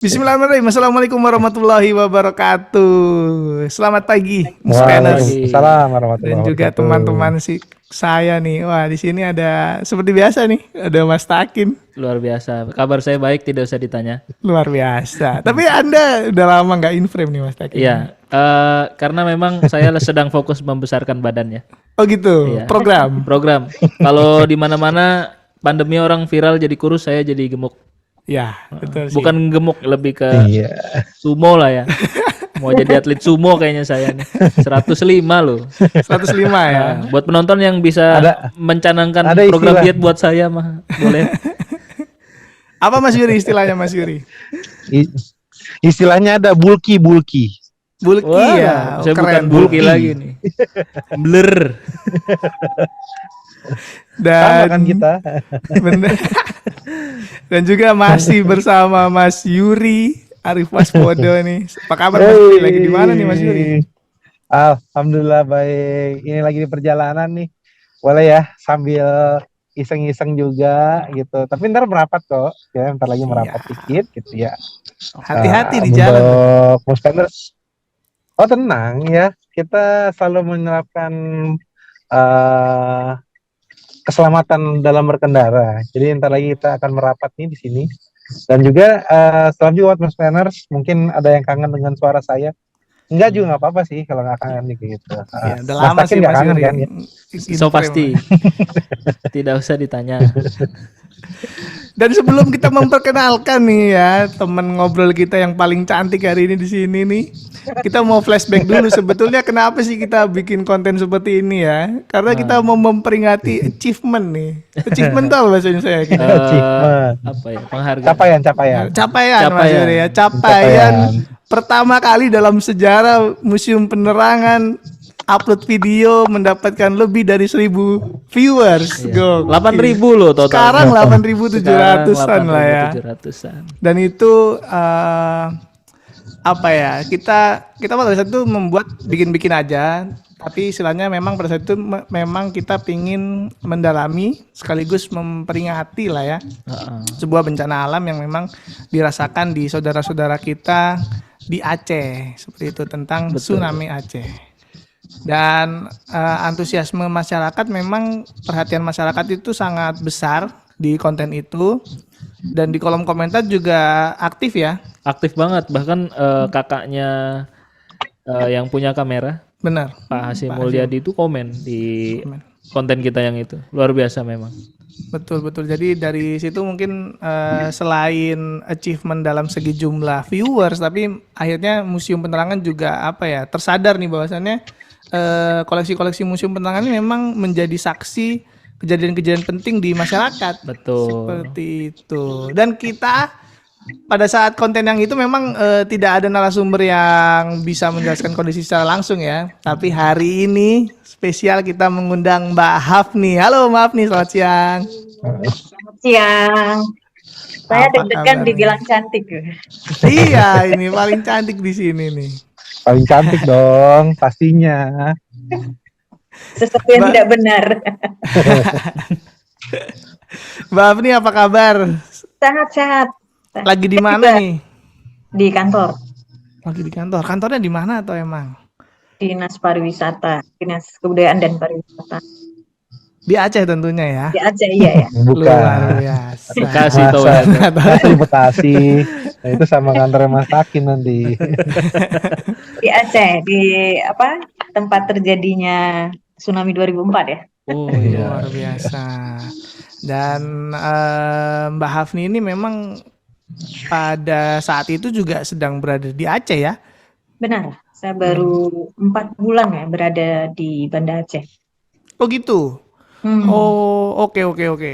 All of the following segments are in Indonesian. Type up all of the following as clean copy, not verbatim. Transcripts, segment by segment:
Bismillahirrahmanirrahim. Assalamualaikum warahmatullahi wabarakatuh. Selamat pagi, Muspanners. Waalaikumsalam Dan warahmatullahi juga wabarakatuh. teman-teman saya nih. Wah, di sini ada seperti biasa nih, ada Mas Takin. Luar biasa. Kabar saya baik, tidak usah ditanya. Luar biasa. Tapi Anda udah lama nggak in frame nih, Mas Takin. Iya, karena memang saya sedang fokus membesarkan badannya. Oh gitu. Iya. Program. Kalau di mana-mana pandemi orang viral jadi kurus, saya jadi gemuk. Ya, betul sih. Bukan gemuk, lebih ke Iya. sumo lah ya. Mau jadi atlet sumo kayaknya saya nih. 105 loh. 105 ya. Buat penonton yang bisa mencanangkan ada program istilah. diet buat saya mah boleh. Apa Mas Yuri istilahnya, Mas Yuri? Istilahnya ada bulky. Bulky Wah, ya. saya bukan Keren. bulky lagi nih. Blur. Sama Dan kan kita. bener. Dan juga masih bersama Mas Yuri Arif Waspodo nih. Apa kabar Mas Yuri? Lagi di mana nih Mas Yuri? Alhamdulillah baik. Ini lagi di perjalanan nih. Boleh ya sambil iseng-iseng juga gitu. Tapi ntar merapat kok. Ya, ntar lagi merapat dikit gitu ya. Hati-hati di jalan. Untuk Muspanners. Oh tenang ya. Kita selalu menerapkan keselamatan dalam berkendara. Jadi ntar lagi kita akan merapat nih di sini. Dan juga selamat juga buat Muspanners, mungkin ada yang kangen dengan suara saya. Enggak juga nggak apa-apa sih kalau nggak kangen nih gitu. Ya, udah lama sih nggak Mas kangen Yuri. kan? Ya? So pasti. Tidak usah ditanya. Dan sebelum kita memperkenalkan nih ya teman ngobrol kita yang paling cantik hari ini di sini nih, kita mau flashback dulu sebetulnya kenapa sih kita bikin konten seperti ini ya? Karena kita mau memperingati achievement nih. Achievement itu apa bahasa Indonesia ya? Achievement. Apa ya? Penghargaan. Capaian. Capaian Mas Yuri ya. Capaian pertama kali dalam sejarah Museum Penerangan upload video mendapatkan lebih dari 1.000 viewers. Iya. Gokil. 8.000 loh total. Sekarang 8.700-an lah ya. 8.700-an. Dan itu apa ya? Kita pada saat itu membuat bikin-bikin aja. Tapi istilahnya memang pada saat itu memang kita pingin mendalami sekaligus memperingati lah ya. Sebuah bencana alam yang memang dirasakan di saudara-saudara kita di Aceh. Seperti itu tentang tsunami Aceh. Dan antusiasme masyarakat memang perhatian masyarakat itu sangat besar di konten itu. Dan di kolom komentar juga aktif ya. Aktif banget, bahkan kakaknya yang punya kamera, Benar. Pak Hasim Mulyadi itu komen di konten kita yang itu. Luar biasa memang. Betul. Jadi dari situ mungkin selain achievement dalam segi jumlah viewers, tapi akhirnya Museum Penerangan juga apa ya tersadar nih bahwasannya koleksi-koleksi Museum Penerangan ini memang menjadi saksi kejadian-kejadian penting di masyarakat. Betul. Seperti itu. Dan kita pada saat konten yang itu memang tidak ada narasumber yang bisa menjelaskan kondisi secara langsung ya. Tapi hari ini spesial kita mengundang Mbak Hafni. Halo Mbak Hafni, selamat siang. Selamat siang. Saya Apa deg-degan kabarnya? dibilang cantik. Iya, ini paling cantik di sini nih. Paling cantik dong, pastinya. Sesuatu yang tidak benar. Mbak Hafni apa kabar? Sehat-sehat. Lagi di mana nih? Di kantor. Lagi di kantor. Kantornya di mana atau emang? Dinas Pariwisata. Dinas Kebudayaan dan Pariwisata. Di Aceh tentunya ya. Di Aceh, iya ya. Luar Bukan. biasa. Bekasi tuh. Masa di Bekasi. Nah, itu sama kantor Mas Takin nanti. Di Aceh. Di tempat terjadinya tsunami 2004 ya. Oh iya. Luar biasa. Dan Mbak Hafni ini memang pada saat itu juga sedang berada di Aceh ya? Benar. Saya baru 4 bulan ya berada di Banda Aceh. Oh gitu? Oh oke.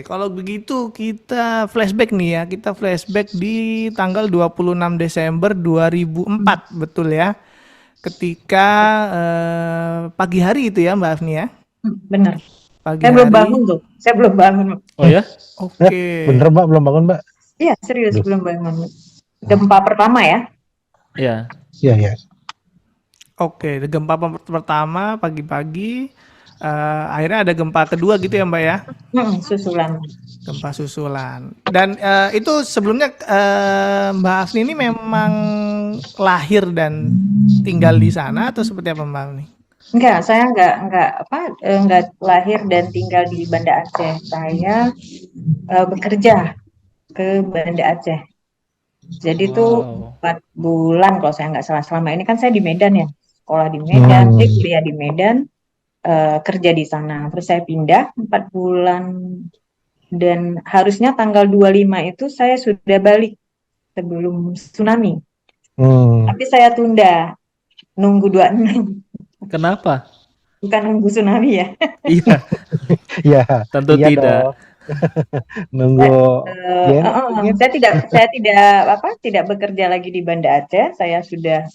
Kalau begitu kita flashback nih ya. Kita flashback di tanggal 26 Desember 2004, betul ya? Ketika pagi hari itu ya Mbak Hafni ya? Benar. Pagi Saya belum hari. bangun tuh. Saya belum bangun. Oh ya? Oke. Bener Mbak, belum bangun Mbak? Iya, serius belum bangun. Gempa pertama ya. Iya. Iya. Oke, gempa pertama pagi-pagi akhirnya ada gempa kedua gitu ya Mbak ya? Susulan. Gempa susulan. Dan itu sebelumnya Mbak Afni ini memang lahir dan tinggal di sana atau seperti apa Mbak Afni? Enggak, saya enggak lahir dan tinggal di Banda Aceh. Saya bekerja ke Banda Aceh. Jadi tuh 4 bulan kalau saya nggak salah. Selama ini kan saya di Medan ya, sekolah di Medan, kuliah di Medan, kerja di sana. Terus saya pindah 4 bulan dan harusnya tanggal 25 itu saya sudah balik sebelum tsunami. Tapi saya tunda, nunggu 26. Kenapa? Bukan nunggu tsunami ya. Iya, Iya, tentu iya tidak. dong. Nunggu Saya tidak bekerja lagi di Banda Aceh. Saya sudah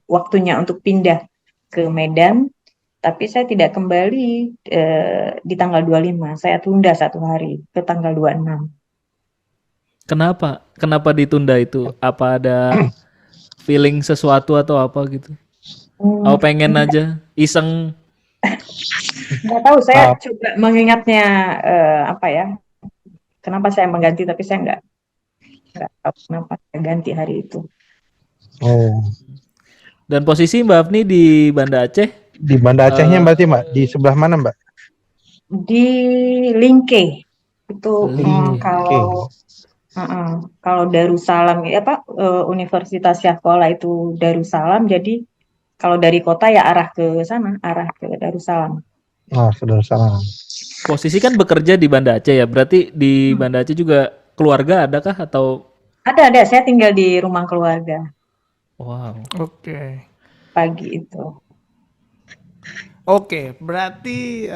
waktunya untuk pindah ke Medan, tapi saya tidak kembali di tanggal 25. Saya tunda 1 hari ke tanggal 26. Kenapa? Kenapa ditunda itu? Apa ada feeling sesuatu atau apa gitu? Oh, pengen aja, iseng. Nggak tahu, saya coba mengingatnya kenapa saya mengganti, tapi saya nggak tahu kenapa saya ganti hari itu. Dan posisi Mbak Afni di Banda Aceh? Di Banda Acehnya berarti Mbak, di sebelah mana Mbak? Di Lingke. Itu kalau Darussalam Universitas Syahkola itu Darussalam, jadi kalau dari kota ya arah ke sana, arah ke Darussalam. Oh, Darussalam. Posisi kan bekerja di Banda Aceh ya, berarti di Banda Aceh juga keluarga adakah atau? Ada, saya tinggal di rumah keluarga. Wow. Oke. Pagi itu. Oke, berarti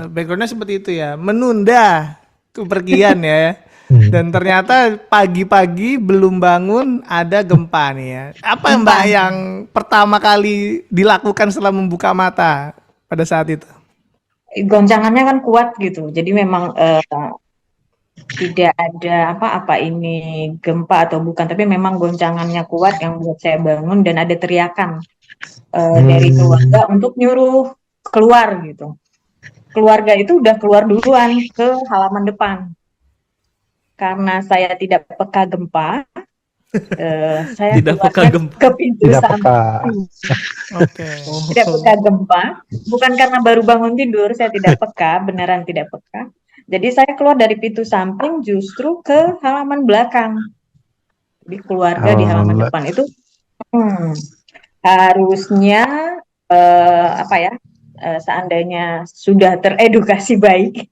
backgroundnya seperti itu ya, menunda kepergian ya. Dan ternyata pagi-pagi belum bangun ada gempa nih ya. Apa Mbak yang pertama kali dilakukan setelah membuka mata pada saat itu? Goncangannya kan kuat gitu, jadi memang tidak ada apa ini gempa atau bukan, tapi memang goncangannya kuat yang buat saya bangun dan ada teriakan dari keluarga untuk nyuruh keluar gitu. Keluarga itu udah keluar duluan ke halaman depan. Karena saya tidak peka gempa, saya tidak peka gempa ke pintu samping. Tidak peka gempa, bukan karena baru bangun tidur, saya tidak peka, beneran tidak peka. Jadi saya keluar dari pintu samping justru ke halaman belakang. Di keluarga di halaman depan itu harusnya seandainya sudah teredukasi baik,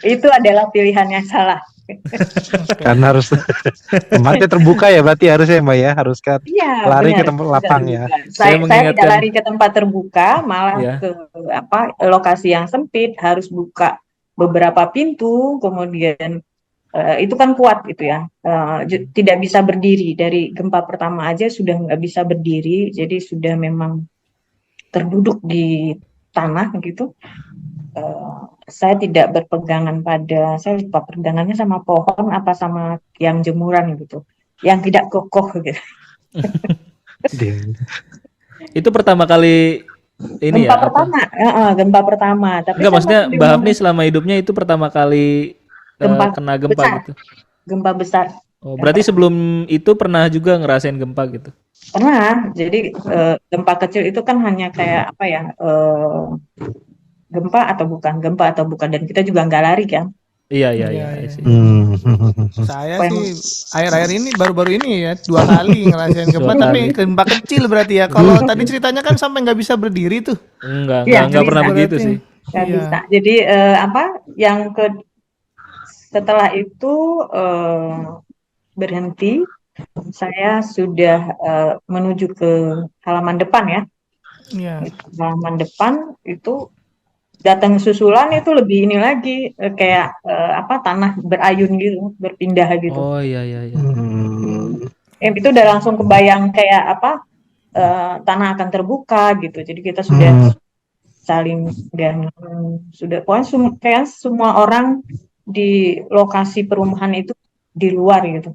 itu adalah pilihan yang salah. Karena harus tempatnya terbuka ya, berarti harusnya Mbak ya, harus lari ke tempat lapang ya. Saya tidak lari ke tempat terbuka, malah ke lokasi yang sempit, harus buka beberapa pintu, kemudian itu kan kuat gitu ya, tidak bisa berdiri dari gempa pertama aja sudah nggak bisa berdiri, jadi sudah memang terduduk di tanah gitu. Saya tidak berpegangan saya lupa pegangannya sama pohon apa sama yang jemuran gitu, yang tidak kokoh gitu. Itu pertama kali ini gempa pertama. Tapi enggak, maksudnya Mbak Afni selama hidupnya itu pertama kali kena gempa besar, gitu. Gempa besar. Oh, berarti sebelum itu pernah juga ngerasain gempa gitu? Pernah. Jadi gempa kecil itu kan hanya kayak gempa atau bukan, dan kita juga nggak lari kan. Iya. Saya sih akhir-akhir ini baru-baru ini ya 2 kali ngerasain gempa, tapi gempa kecil berarti ya. Kalau tadi ceritanya kan sampai nggak bisa berdiri tuh. Enggak pernah begitu sih. Nggak bisa. Jadi setelah itu berhenti, saya sudah menuju ke halaman depan ya. Halaman depan itu datang susulan, itu lebih ini lagi kayak tanah berayun gitu, berpindah gitu. Oh iya. Itu udah langsung kebayang kayak tanah akan terbuka gitu. Jadi kita sudah saling dan sudah pokoknya kayak semua orang di lokasi perumahan itu di luar gitu.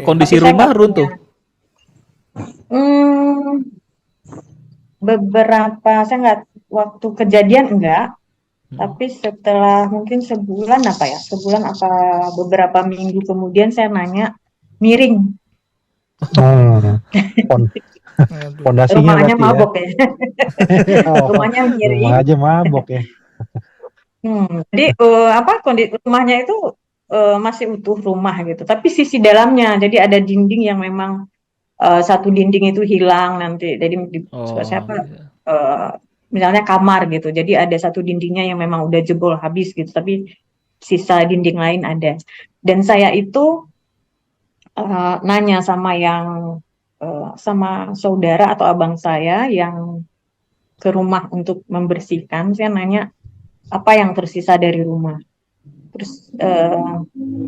Kondisi rumah runtuh? beberapa, saya nggak, waktu kejadian enggak, tapi setelah mungkin sebulan apa beberapa minggu kemudian saya nanya, miring, Hmm. Pon- Aduh. Pondasinya rumahnya berarti ya. mabok ya, Oh, rumahnya rumah miring. aja mabok ya. Jadi kondisi rumahnya itu masih utuh rumah gitu, tapi sisi dalamnya, jadi ada dinding yang memang satu dinding itu hilang nanti, jadi Oh, siapa iya. eh, misalnya kamar gitu, jadi ada satu dindingnya yang memang udah jebol habis gitu, tapi sisa dinding lain ada. Dan saya itu nanya sama saudara atau abang saya yang ke rumah untuk membersihkan, saya nanya apa yang tersisa dari rumah. Terus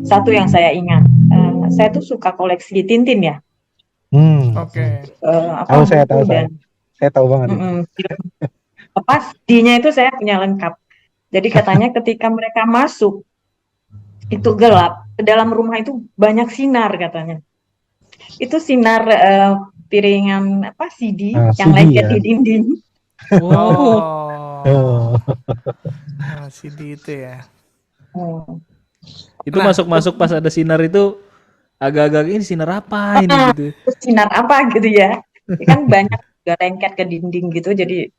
satu yang saya ingat, saya tuh suka koleksi Tintin ya, Hmm. Oke. Tahu saya buku tahu saya. dan Saya tahu banget itu. film. Apa CD-nya itu saya punya lengkap. Jadi katanya ketika mereka masuk itu gelap, ke dalam rumah itu banyak sinar katanya. Itu sinar piringan apa CD Nah, yang CD lengket ya. di dinding. Oh, Oh, Oh. CD itu ya. Hmm. itu Nah, masuk-masuk pas ada sinar itu agak-agak ini sinar apa ini gitu. Terus sinar apa gitu ya? Ya kan banyak juga lengket ke dinding gitu, jadi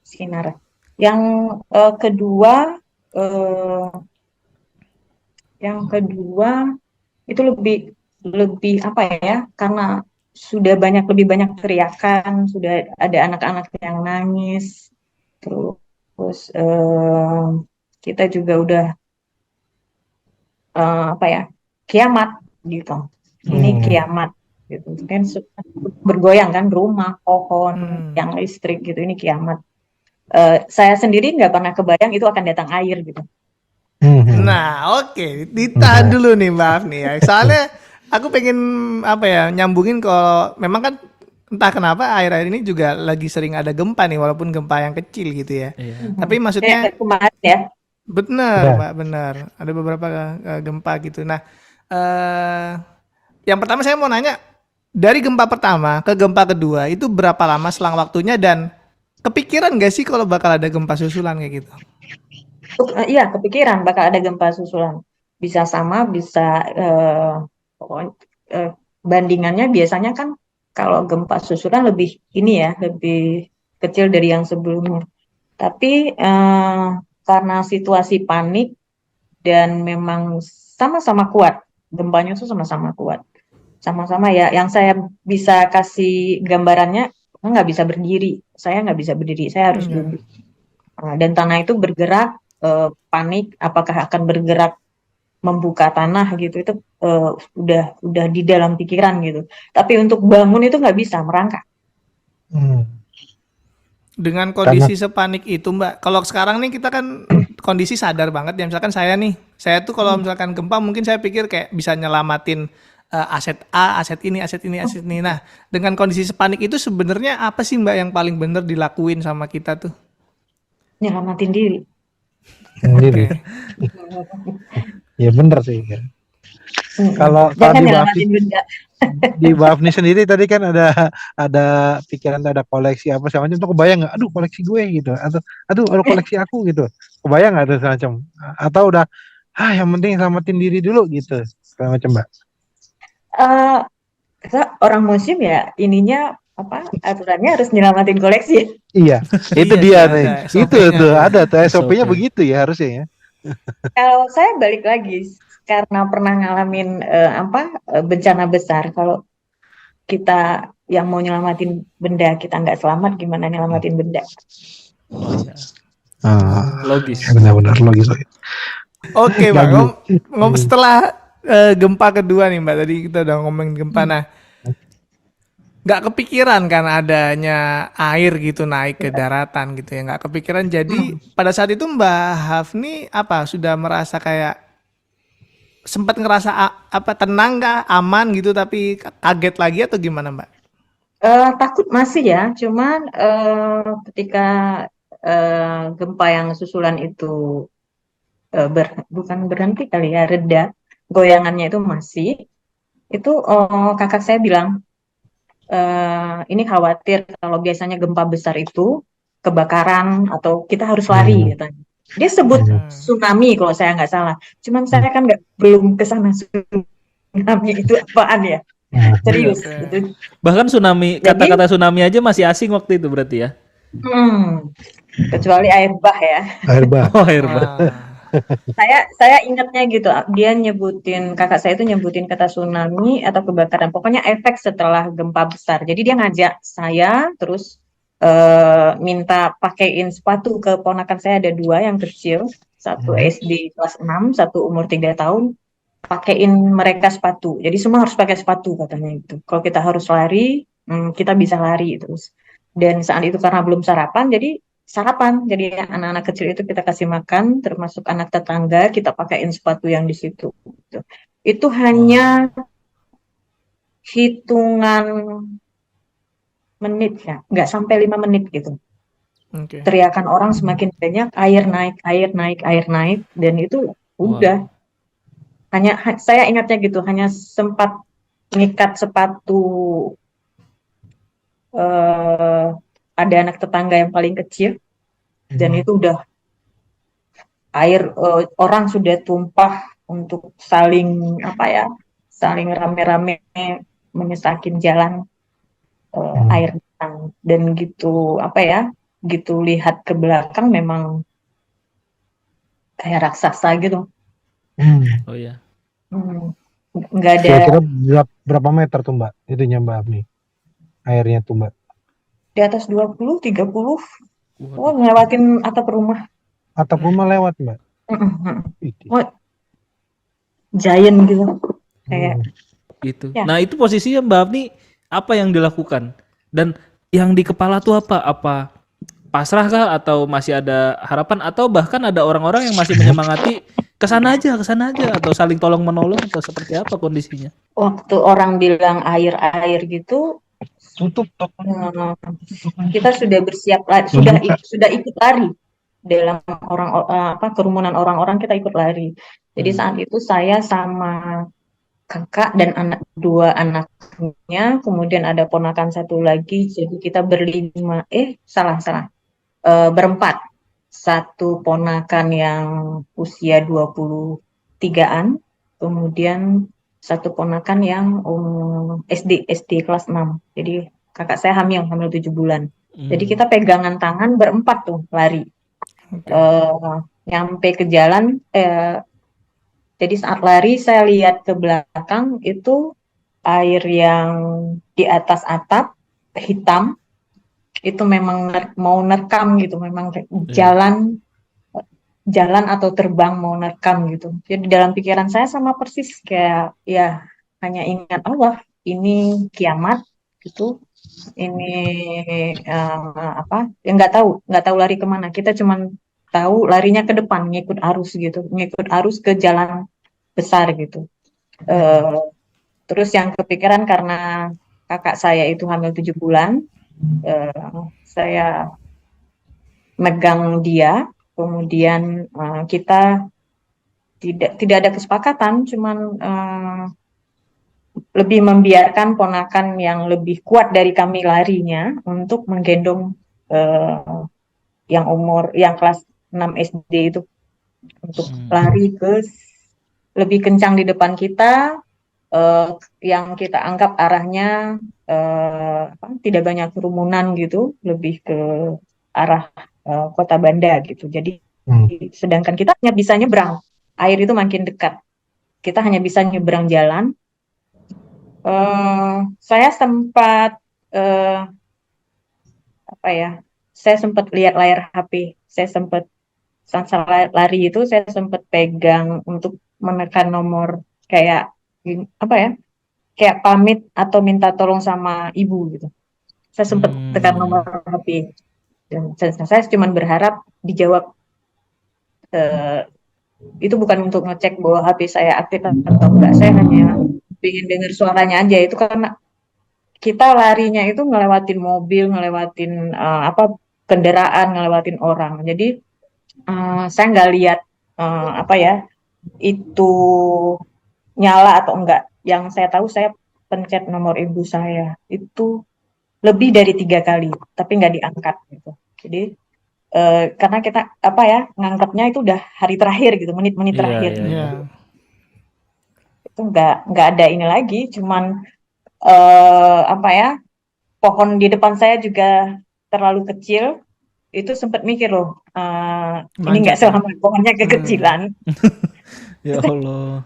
sinar. Yang kedua, eh, yang kedua itu lebih lebih apa ya? Karena lebih banyak teriakan, sudah ada anak-anak yang nangis, terus kita juga udah apa ya? Kiamat gitu. Ini Hmm. kiamat gitu. Kan bergoyang kan rumah, pohon, hmm. yang listrik gitu. Ini kiamat. Saya sendiri nggak pernah kebayang itu akan datang air gitu. Hmm. Nah, oke, ditahan dulu nih Mbak Afni ya. Soalnya aku pengen apa ya, nyambungin kalau memang kan entah kenapa akhir-akhir ini juga lagi sering ada gempa nih, walaupun gempa yang kecil gitu ya. Iya. Tapi maksudnya Kayak kemarin ya. benar, Ya. Mbak, benar. Ada beberapa gempa gitu. Nah, eh yang pertama saya mau nanya, dari gempa pertama ke gempa kedua itu berapa lama selang waktunya dan kepikiran gak sih kalau bakal ada gempa susulan kayak gitu? Iya, kepikiran bakal ada gempa susulan. Bisa sama, bisa pokoknya, eh, bandingannya biasanya kan kalau gempa susulan lebih ini ya, lebih kecil dari yang sebelumnya. Tapi karena situasi panik dan memang sama-sama kuat, gempanya itu sama-sama kuat. Sama-sama ya, yang saya bisa kasih gambarannya, saya nggak bisa berdiri. Saya nggak bisa berdiri, saya harus Iya. duduk. Dan tanah itu bergerak, panik, apakah akan bergerak membuka tanah gitu, itu udah di dalam pikiran gitu. Tapi untuk bangun itu nggak bisa, merangkak. Hmm. Dengan Karena kondisi sepanik itu Mbak, kalau sekarang nih kita kan kondisi sadar banget ya, misalkan saya nih, saya tuh kalau misalkan gempa mungkin saya pikir kayak bisa nyelamatin aset A, aset ini, aset ini, aset ini. Nah, dengan kondisi sepanik itu sebenarnya apa sih Mbak yang paling bener dilakuin sama kita tuh? Nyelamatin diri. sendiri. Oke. Ya bener sih. Ya. Kalau Jangan di Bafni nyelamatin benda. sendiri tadi kan ada pikiran ada koleksi apa segala macam tuh kebayang nggak? Aduh koleksi gue gitu atau aduh koleksi aku gitu. Kebayang nggak tuh semacam atau udah yang penting selamatin diri dulu gitu segala macam Mbak. Eh, Orang museum ya ininya apa, aturannya harus nyelamatin koleksi. Iya, itu Iya sih dia nih. ada Itu SOP-nya tuh tuh. ada tuh SOP-nya SOP. begitu ya harusnya ya. Kalau saya balik lagi karena pernah ngalamin bencana besar. Kalau kita yang mau nyelamatin benda kita nggak selamat, gimana nyelamatin benda? Oh iya, Ya logis. benar-benar logis. Oke Mbak, Gagu. setelah gempa kedua nih Mbak, tadi kita udah ngomongin gempa. Nah, nggak kepikiran kan adanya air gitu naik ke daratan gitu ya, nggak kepikiran. Jadi pada saat itu Mbak Hafni apa sudah merasa kayak sempat ngerasa apa tenang nggak, aman gitu tapi kaget lagi atau gimana Mbak? Takut masih ya, cuman ketika gempa yang susulan itu bukan berhenti kali ya, reda, goyangannya itu masih, itu kakak saya bilang, ini khawatir kalau biasanya gempa besar itu kebakaran atau kita harus lari katanya. Dia sebut tsunami kalau saya nggak salah. Cuman saya kan belum ke sana tsunami itu apaan ya. Serius Oke. gitu. Bahkan tsunami, Jadi kata-kata tsunami aja masih asing waktu itu berarti ya. kecuali air bah ya. Air bah. Oh, air bah. Saya ingatnya gitu, dia nyebutin, kakak saya itu nyebutin kata tsunami atau kebakaran, pokoknya efek setelah gempa besar. Jadi dia ngajak saya terus minta pakein sepatu ke ponakan saya, ada 2 yang kecil, satu SD kelas 6, satu umur 3 tahun, pakein mereka sepatu. Jadi semua harus pakai sepatu katanya itu. Kalau kita harus lari, kita bisa lari terus. Dan saat itu karena belum sarapan, jadi sarapan. Jadi anak-anak kecil itu kita kasih makan, termasuk anak tetangga, kita pakaiin sepatu yang di situ. Gitu. Itu hanya hitungan menit ya, nggak sampai 5 menit gitu. Oke. Teriakan orang semakin banyak, air naik, air naik, air naik, dan itu udah. Hanya saya ingatnya gitu, hanya sempat ngikat sepatu ada anak tetangga yang paling kecil, dan itu udah air orang sudah tumpah untuk saling saling rame-rame menyesakin jalan air datang. Dan gitu gitu lihat ke belakang memang kayak raksasa gitu. Oh ya. Nggak ada. Kira-kira berapa meter tuh Mbak? Itunya Mbak Afni. Airnya tuh Mbak. Di atas 20, 30. Oh, ngelewatin atap rumah. Atap rumah lewat Mbak. Oh, giant gitu. Kayak Gitu. ya. Nah, itu posisinya Mbak Afni apa yang dilakukan? Dan yang di kepala tuh apa? Apa pasrah kah atau masih ada harapan atau bahkan ada orang-orang yang masih menyemangati ke sana aja atau saling tolong menolong atau seperti apa kondisinya? Waktu orang bilang air gitu, Tutup. kita sudah bersiap sudah ikut lari dalam kerumunan orang-orang, kita ikut lari. Jadi saat itu saya sama kakak dan 2 anaknya, kemudian ada ponakan 1 lagi, jadi kita berlima, berempat. 1 ponakan yang usia 23-an, kemudian 1 ponakan yang SD kelas 6. Jadi kakak saya hamil 7 bulan. Jadi kita pegangan tangan berempat tuh lari. Nyampe ke jalan, jadi saat lari saya lihat ke belakang itu air yang di atas atap hitam, itu memang mau nerkam gitu, memang jalan atau terbang mau nerkam gitu. Jadi dalam pikiran saya sama persis kayak ya hanya ingat Allah, ini kiamat gitu. Ini ya nggak tahu lari kemana. Kita cuman tahu larinya ke depan, ngikut arus gitu, ngikut arus ke jalan besar gitu. Terus yang kepikiran karena kakak saya itu hamil 7 bulan, saya megang dia, kemudian kita tidak ada kesepakatan, cuman lebih membiarkan ponakan yang lebih kuat dari kami larinya untuk menggendong yang kelas 6 SD itu untuk lari ke lebih kencang di depan kita, yang kita anggap arahnya tidak banyak kerumunan gitu, lebih ke arah kota Banda gitu. Jadi sedangkan kita hanya bisa nyebrang, air itu makin dekat, kita hanya bisa nyebrang jalan. Saya sempat saya sempat lihat layar HP, saat lari itu saya sempat pegang untuk menekan nomor kayak kayak pamit atau minta tolong sama ibu gitu. Saya sempat tekan nomor HP dan saya cuma berharap dijawab. Itu bukan untuk ngecek bahwa HP saya aktif atau enggak, saya hanya ingin dengar suaranya aja. Itu karena kita larinya itu ngelewatin mobil, ngelewatin kendaraan, ngelewatin orang. Jadi saya nggak lihat itu nyala atau enggak. Yang saya tahu saya pencet nomor ibu saya itu lebih dari 3 kali, tapi nggak diangkat gitu. Jadi karena kita apa ya nganggapnya itu udah hari terakhir gitu, menit-menit Iya, terakhir. iya, iya. Iya. Itu nggak ada ini lagi, cuman apa ya pohon di depan saya juga terlalu kecil. Itu sempat mikir loh, ini Manjat nggak ya. selamat pohonnya kekecilan. Ya Allah.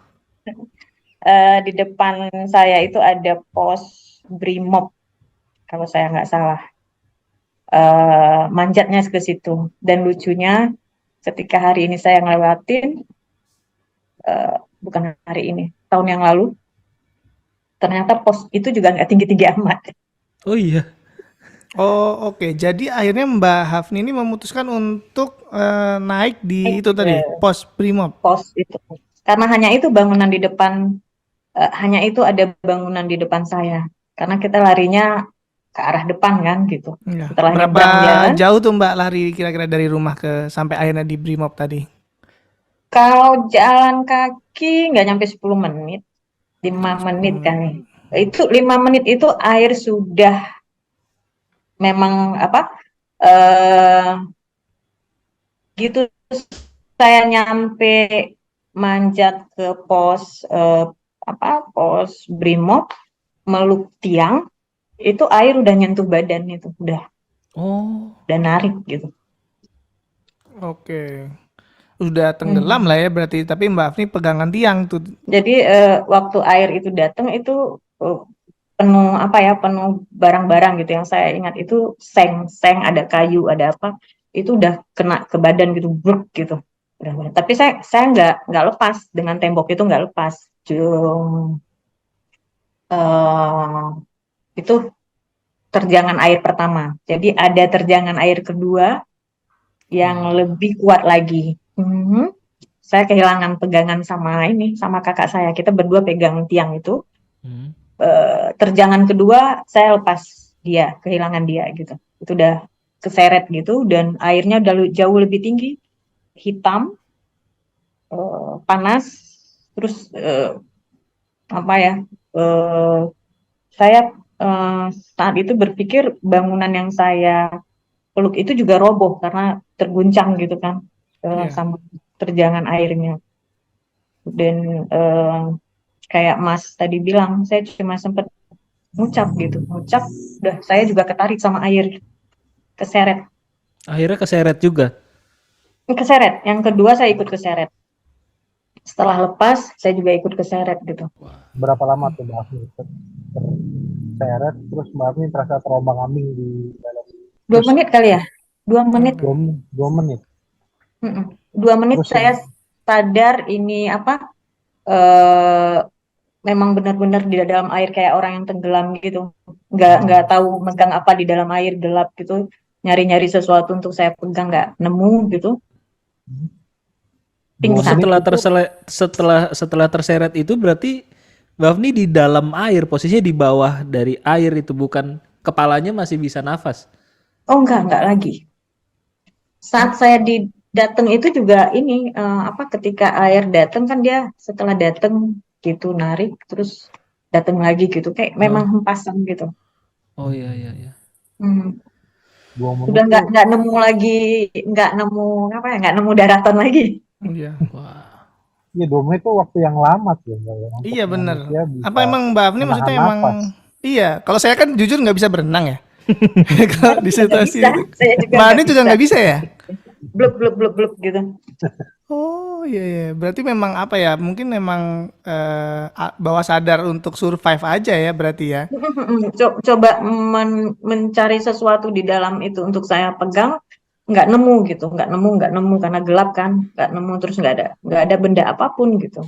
Di depan saya itu ada pos Brimob kalau saya nggak salah. Manjatnya ke situ. Dan lucunya ketika hari ini saya ngelewatin, bukan hari ini, tahun yang lalu, ternyata pos itu juga nggak tinggi-tinggi amat. Oh iya. Oh, oke. Jadi akhirnya Mbak Hafni ini memutuskan untuk naik di itu tadi, pos Brimob. Pos itu. Karena hanya itu bangunan di depan, hanya itu ada bangunan di depan saya. Karena kita larinya ke arah depan kan gitu. Iya. Setelah Berapa nyebrang jalan, jauh tuh Mbak lari kira-kira dari rumah ke sampai akhirnya di Brimob tadi? kalau jalan kaki nggak nyampe 10 menit, 5 10 menit menit. kali. Itu 5 menit itu air sudah memang apa eh gitu saya nyampe manjat ke pos pos Brimob meluk tiang itu air udah nyentuh badan itu Oh. udah narik gitu. Oke. Udah tenggelam lah ya berarti, tapi Mbak Hafni pegangan tiang tuh. Jadi waktu air itu datang itu penuh apa ya penuh barang-barang gitu yang saya ingat itu seng ada kayu ada apa itu udah kena ke badan gitu bruk gitu. Tapi saya nggak lepas dengan tembok itu nggak lepas. eh itu terjangan air pertama. Jadi ada terjangan air kedua yang lebih kuat lagi. Saya kehilangan pegangan sama kakak saya. Kita berdua pegang tiang itu. Hmm. Terjangan kedua saya lepas dia, kehilangan dia gitu. Itu udah keseret gitu dan airnya udah jauh lebih tinggi, hitam, panas, terus apa ya? Saya saat itu berpikir bangunan yang saya peluk itu juga roboh karena terguncang gitu kan Iya. sama terjangan airnya. Dan kayak Mas tadi bilang, saya cuma sempat ngucap, udah saya juga ketarik sama air, keseret. Akhirnya keseret juga. Keseret, yang kedua saya ikut keseret. Setelah lepas, saya juga ikut keseret gitu. Berapa lama tuh Mbak Afni terseret, terus Mbak Afni terasa terombang-ambing di dalam 2 menit kali ya? 2 menit. 2 menit. 2 menit Terus saya sadar ini apa, memang benar-benar di dalam air kayak orang yang tenggelam gitu. Nggak tahu megang apa di dalam air gelap gitu. Nyari-nyari sesuatu untuk saya pegang nggak nemu gitu. Oh, Pingsan. setelah terseret itu berarti Mbak Afni di dalam air, posisinya di bawah dari air itu, bukan kepalanya masih bisa nafas. Oh enggak lagi. Saat saya datang itu juga ini ketika air datang kan dia setelah datang gitu narik terus datang lagi gitu kayak memang hempasan gitu. Oh iya iya iya. 2 menit Udah nggak nemu lagi, nggak nemu daratan lagi. Iya. Wah. ya 2 menit itu waktu yang lama tuh Mbak, ya, untuk Iya bener. manusia bisa Apa emang Mbak Hafni menahan maksudnya emang nafas. iya, kalau saya kan jujur nggak bisa berenang ya. Kalau di situasi Bisa, itu. saya juga Mbak Hafni juga nggak bisa ya? blub gitu. Oh iya, iya. Berarti memang apa ya? Mungkin memang bawah sadar untuk survive aja ya berarti ya. Coba mencari sesuatu di dalam itu untuk saya pegang nggak nemu gitu, nggak nemu karena gelap kan, nggak nemu terus nggak ada benda apapun gitu.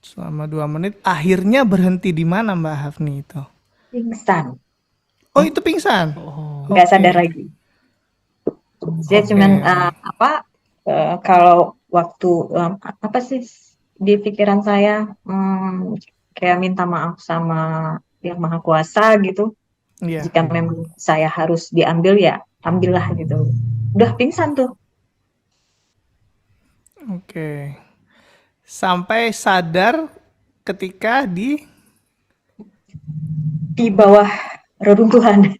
Selama 2 menit akhirnya berhenti di mana Mbak Hafni itu? Pingsan, Oh itu pingsan. nggak sadar lagi. Saya cuman kalau waktu apa sih di pikiran saya kayak minta maaf sama Yang Maha Kuasa gitu. Iya. Jika memang saya harus diambil ya ambillah gitu. Udah pingsan tuh. Oke. Sampai sadar ketika di di bawah reruntuhan.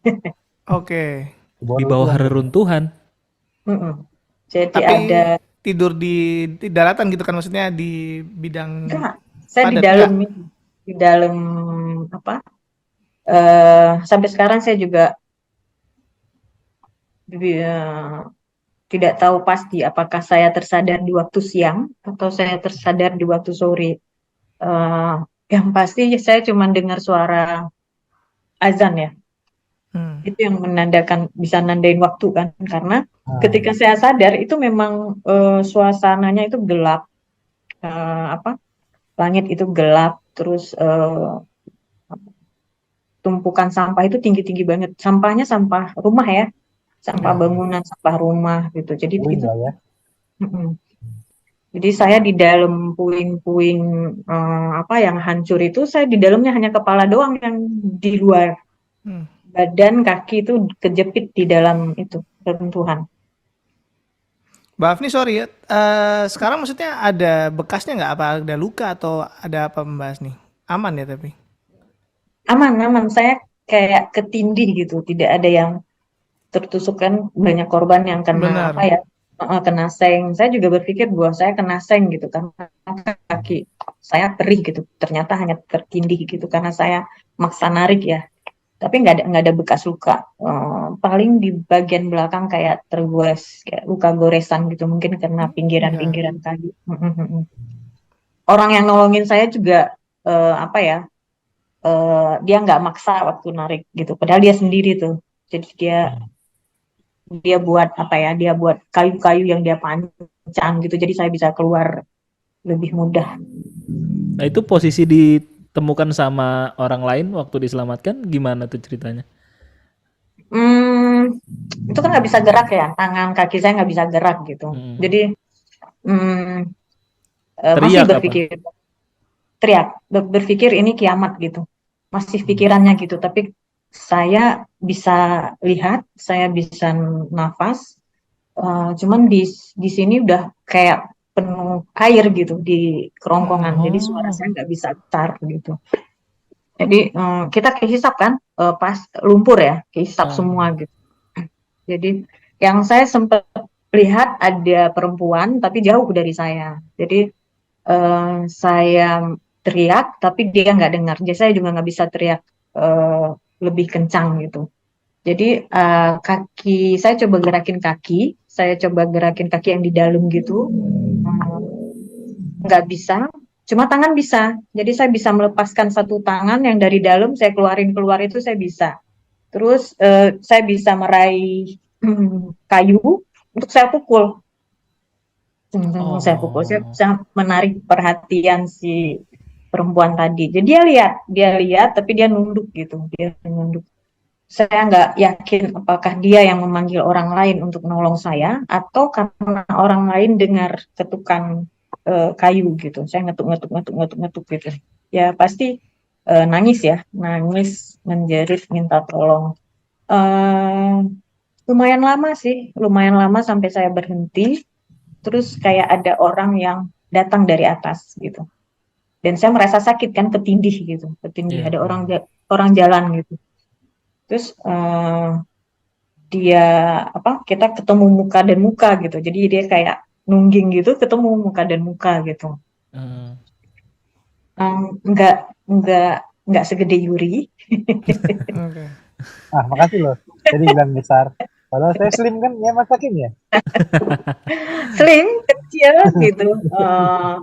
Oke. Di bawah reruntuhan. Mm-mm. Jadi Tapi ada tidur di daratan gitu kan, maksudnya di bidang enggak, saya padat enggak? di dalam apa? Sampai sekarang saya juga eh, tidak tahu pasti apakah saya tersadar di waktu siang atau saya tersadar di waktu sore. Eh, yang pasti saya cuma dengar suara azan ya. Hmm. Itu yang menandakan bisa nandain waktu kan, karena Ah, ketika saya sadar itu memang suasananya itu gelap, apa langit itu gelap, terus tumpukan sampah itu tinggi-tinggi banget, sampahnya sampah rumah ya, sampah Ya. bangunan, sampah rumah gitu. Jadi puing itu lah ya. mm-mm. Jadi saya di dalam puing-puing apa yang hancur itu, saya di dalamnya hanya kepala doang yang di luar, Hmm. badan kaki itu kejepit di dalam itu reruntuhan. Mbak Afni, sorry ya. Sekarang maksudnya ada bekasnya nggak? Apa ada luka atau ada apa membahas nih? Aman ya tapi. Aman, aman. Saya kayak ketindih gitu. Tidak ada yang tertusuk kan. Banyak korban yang kena apa Benar. ya? Kena seng. Saya juga berpikir bahwa saya kena seng gitu karena kaki saya perih gitu. Ternyata hanya tertindih gitu karena saya maksa narik ya. Tapi nggak ada bekas luka. Paling di bagian belakang kayak tergores, kayak luka goresan gitu. Mungkin karena Ya. pinggiran-pinggiran kayu. Orang yang nolongin saya juga apa ya? Dia nggak maksa waktu narik gitu. Padahal dia sendiri tuh. Jadi dia dia buat apa ya? Dia buat kayu-kayu yang dia pancang gitu. Jadi saya bisa keluar lebih mudah. Nah, itu posisi ditemukan sama orang lain waktu diselamatkan gimana tuh ceritanya? Hmm, itu kan nggak bisa gerak ya. Tangan kaki saya nggak bisa gerak gitu. Hmm. Jadi hmm, masih Teriak apa? berpikir teriak, berpikir ini kiamat gitu. Masih pikirannya gitu. Tapi saya bisa lihat, saya bisa nafas. Cuman di sini udah kayak penuh air gitu di kerongkongan, jadi suara Oh. saya nggak bisa ketar gitu. Jadi kita kehisap kan, pas lumpur ya, kehisap Ah. semua gitu. Jadi yang saya sempat lihat ada perempuan tapi jauh dari saya. Jadi saya teriak tapi dia nggak dengar. Jadi saya juga nggak bisa teriak eh, lebih kencang gitu. Jadi kaki saya coba gerakin kaki, saya coba gerakin kaki yang di dalam gitu, nggak bisa. Cuma tangan bisa. Jadi saya bisa melepaskan satu tangan yang dari dalam saya keluarin keluar itu saya bisa. Terus saya bisa meraih kayu untuk saya pukul. Saya pukul, saya Oh. bisa menarik perhatian si perempuan tadi. Jadi dia lihat, tapi dia nunduk gitu, dia nunduk. Saya nggak yakin apakah dia yang memanggil orang lain untuk menolong saya atau karena orang lain dengar ketukan kayu gitu. Saya ngetuk gitu. Ya pasti nangis ya, nangis, menjerit, minta tolong. Eh, lumayan lama sih, lumayan lama sampai saya berhenti. Terus kayak ada orang yang datang dari atas gitu. Dan saya merasa sakit kan, ketindih gitu, ketindih Iya. ada orang jalan gitu. Terus dia apa kita ketemu muka dan muka gitu, jadi dia kayak nungging gitu, ketemu muka dan muka gitu. Hmm. Nggak nggak nggak segede Yuri. Oke. Ah, makasih loh. Jadi bilang besar. Padahal saya slim kan, ya Mas Hakim ya. Slim kecil gitu. Eh,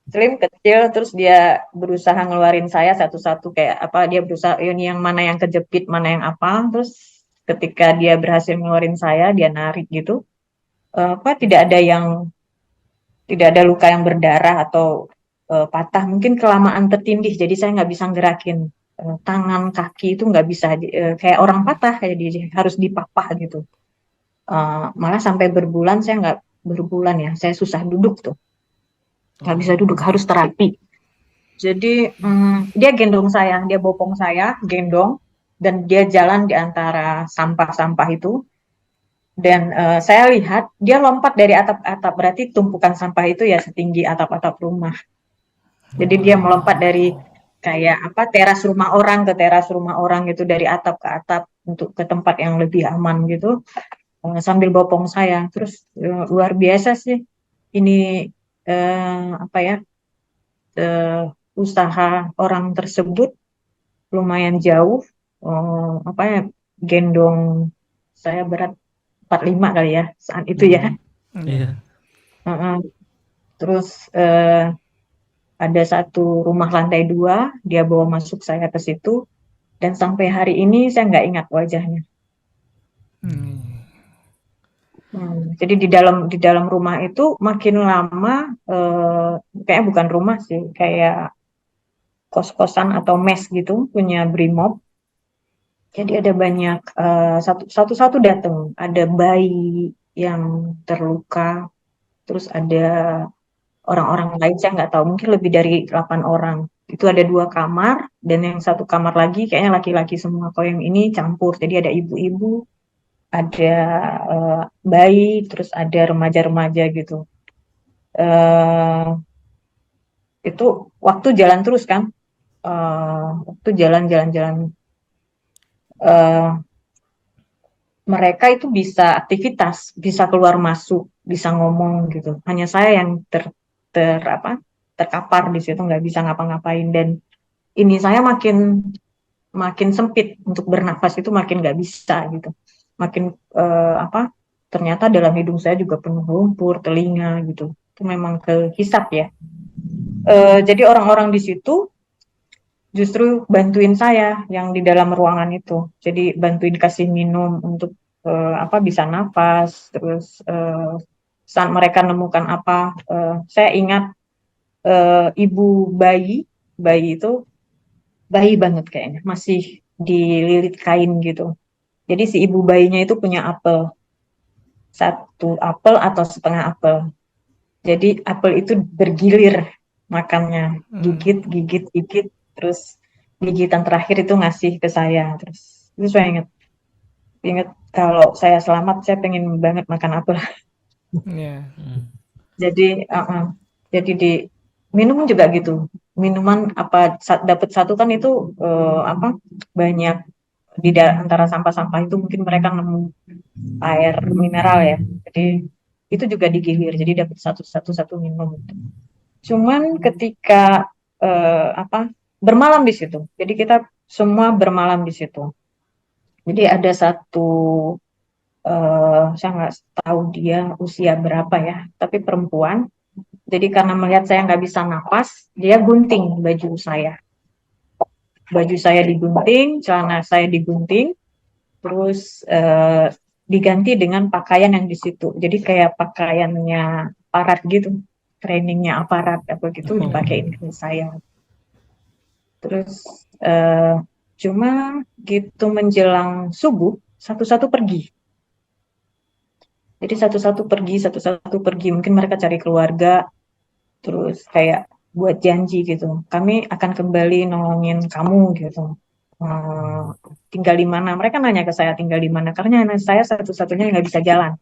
Slim kecil, terus dia berusaha ngeluarin saya satu-satu, kayak apa dia berusaha ini yang mana yang kejepit mana yang apa. Terus ketika dia berhasil ngeluarin saya, dia narik gitu. Apa tidak ada luka yang berdarah atau patah, mungkin kelamaan tertindih jadi saya nggak bisa gerakin tangan kaki itu, nggak bisa kayak orang patah, kayak harus dipapah gitu. Malah sampai berbulan saya nggak berbulan ya, saya susah duduk tuh, nggak bisa duduk, harus terapi. Jadi dia gendong saya, dia bopong saya, gendong, dan dia jalan di antara sampah-sampah itu. Dan saya lihat dia lompat dari atap-atap, berarti tumpukan sampah itu ya setinggi atap-atap rumah. Jadi dia melompat dari kayak apa teras rumah orang ke teras rumah orang gitu, dari atap ke atap untuk ke tempat yang lebih aman gitu, sambil bopong saya. Terus luar biasa sih ini, apa ya, eh, usaha orang tersebut lumayan jauh, apa ya, gendong saya berat 45 kali ya saat itu ya. Iya. Heeh. Terus ada satu rumah lantai 2, dia bawa masuk saya ke situ, dan sampai hari ini saya nggak ingat wajahnya. Jadi di dalam rumah itu makin lama, kayak bukan rumah sih, kayak kos-kosan atau mes gitu punya Brimob. Jadi ada banyak, satu-satu datang, ada bayi yang terluka, terus ada orang-orang lain, saya nggak tahu, mungkin lebih dari 8 orang. Itu ada 2 kamar, dan yang satu kamar lagi kayaknya laki-laki semua. Kalau yang ini campur, jadi ada ibu-ibu, ada bayi, terus ada remaja-remaja gitu. eh itu waktu jalan terus kan, waktu jalan-jalan-jalan, mereka itu bisa aktivitas, bisa keluar masuk, bisa ngomong gitu. Hanya saya yang terkapar di situ, nggak bisa ngapa-ngapain, dan ini saya makin makin sempit untuk bernafas, itu makin nggak bisa gitu. Makin apa? Ternyata dalam hidung saya juga penuh lumpur, telinga gitu. Itu memang kehisap ya. Jadi orang-orang di situ justru bantuin saya yang di dalam ruangan itu. Jadi bantuin kasih minum untuk apa, bisa nafas. Terus saat mereka nemukan apa, saya ingat ibu bayi itu bayi banget kayaknya, masih dililit kain gitu. Jadi si ibu bayinya itu punya apel, 1 apel atau setengah apel. Jadi apel itu bergilir makannya, gigit, gigit, gigit, terus gigitan terakhir itu ngasih ke saya. Terus itu saya ingat kalau saya selamat, saya pengen banget makan apel. Iya. Jadi jadi di minum juga gitu. Minuman apa dapat satu kan itu, apa, banyak di antara sampah-sampah itu mungkin mereka nemu air mineral ya. Jadi itu juga digilir. Jadi dapat satu minum. Cuman ketika apa, bermalam di situ. Jadi kita semua bermalam di situ. Jadi ada satu, saya nggak tahu dia usia berapa ya, tapi perempuan. Jadi karena melihat saya nggak bisa napas, dia gunting baju saya. Baju saya digunting, celana saya digunting, terus diganti dengan pakaian yang di situ. Jadi kayak pakaiannya aparat gitu, trainingnya aparat apa gitu, dipakein ke saya. Terus cuma gitu menjelang subuh, satu-satu pergi. Jadi satu-satu pergi. Mungkin mereka cari keluarga, terus kayak buat janji gitu. Kami akan kembali nolongin kamu gitu. Tinggal di mana? Mereka nanya ke saya tinggal di mana, karena saya satu-satunya nggak bisa jalan.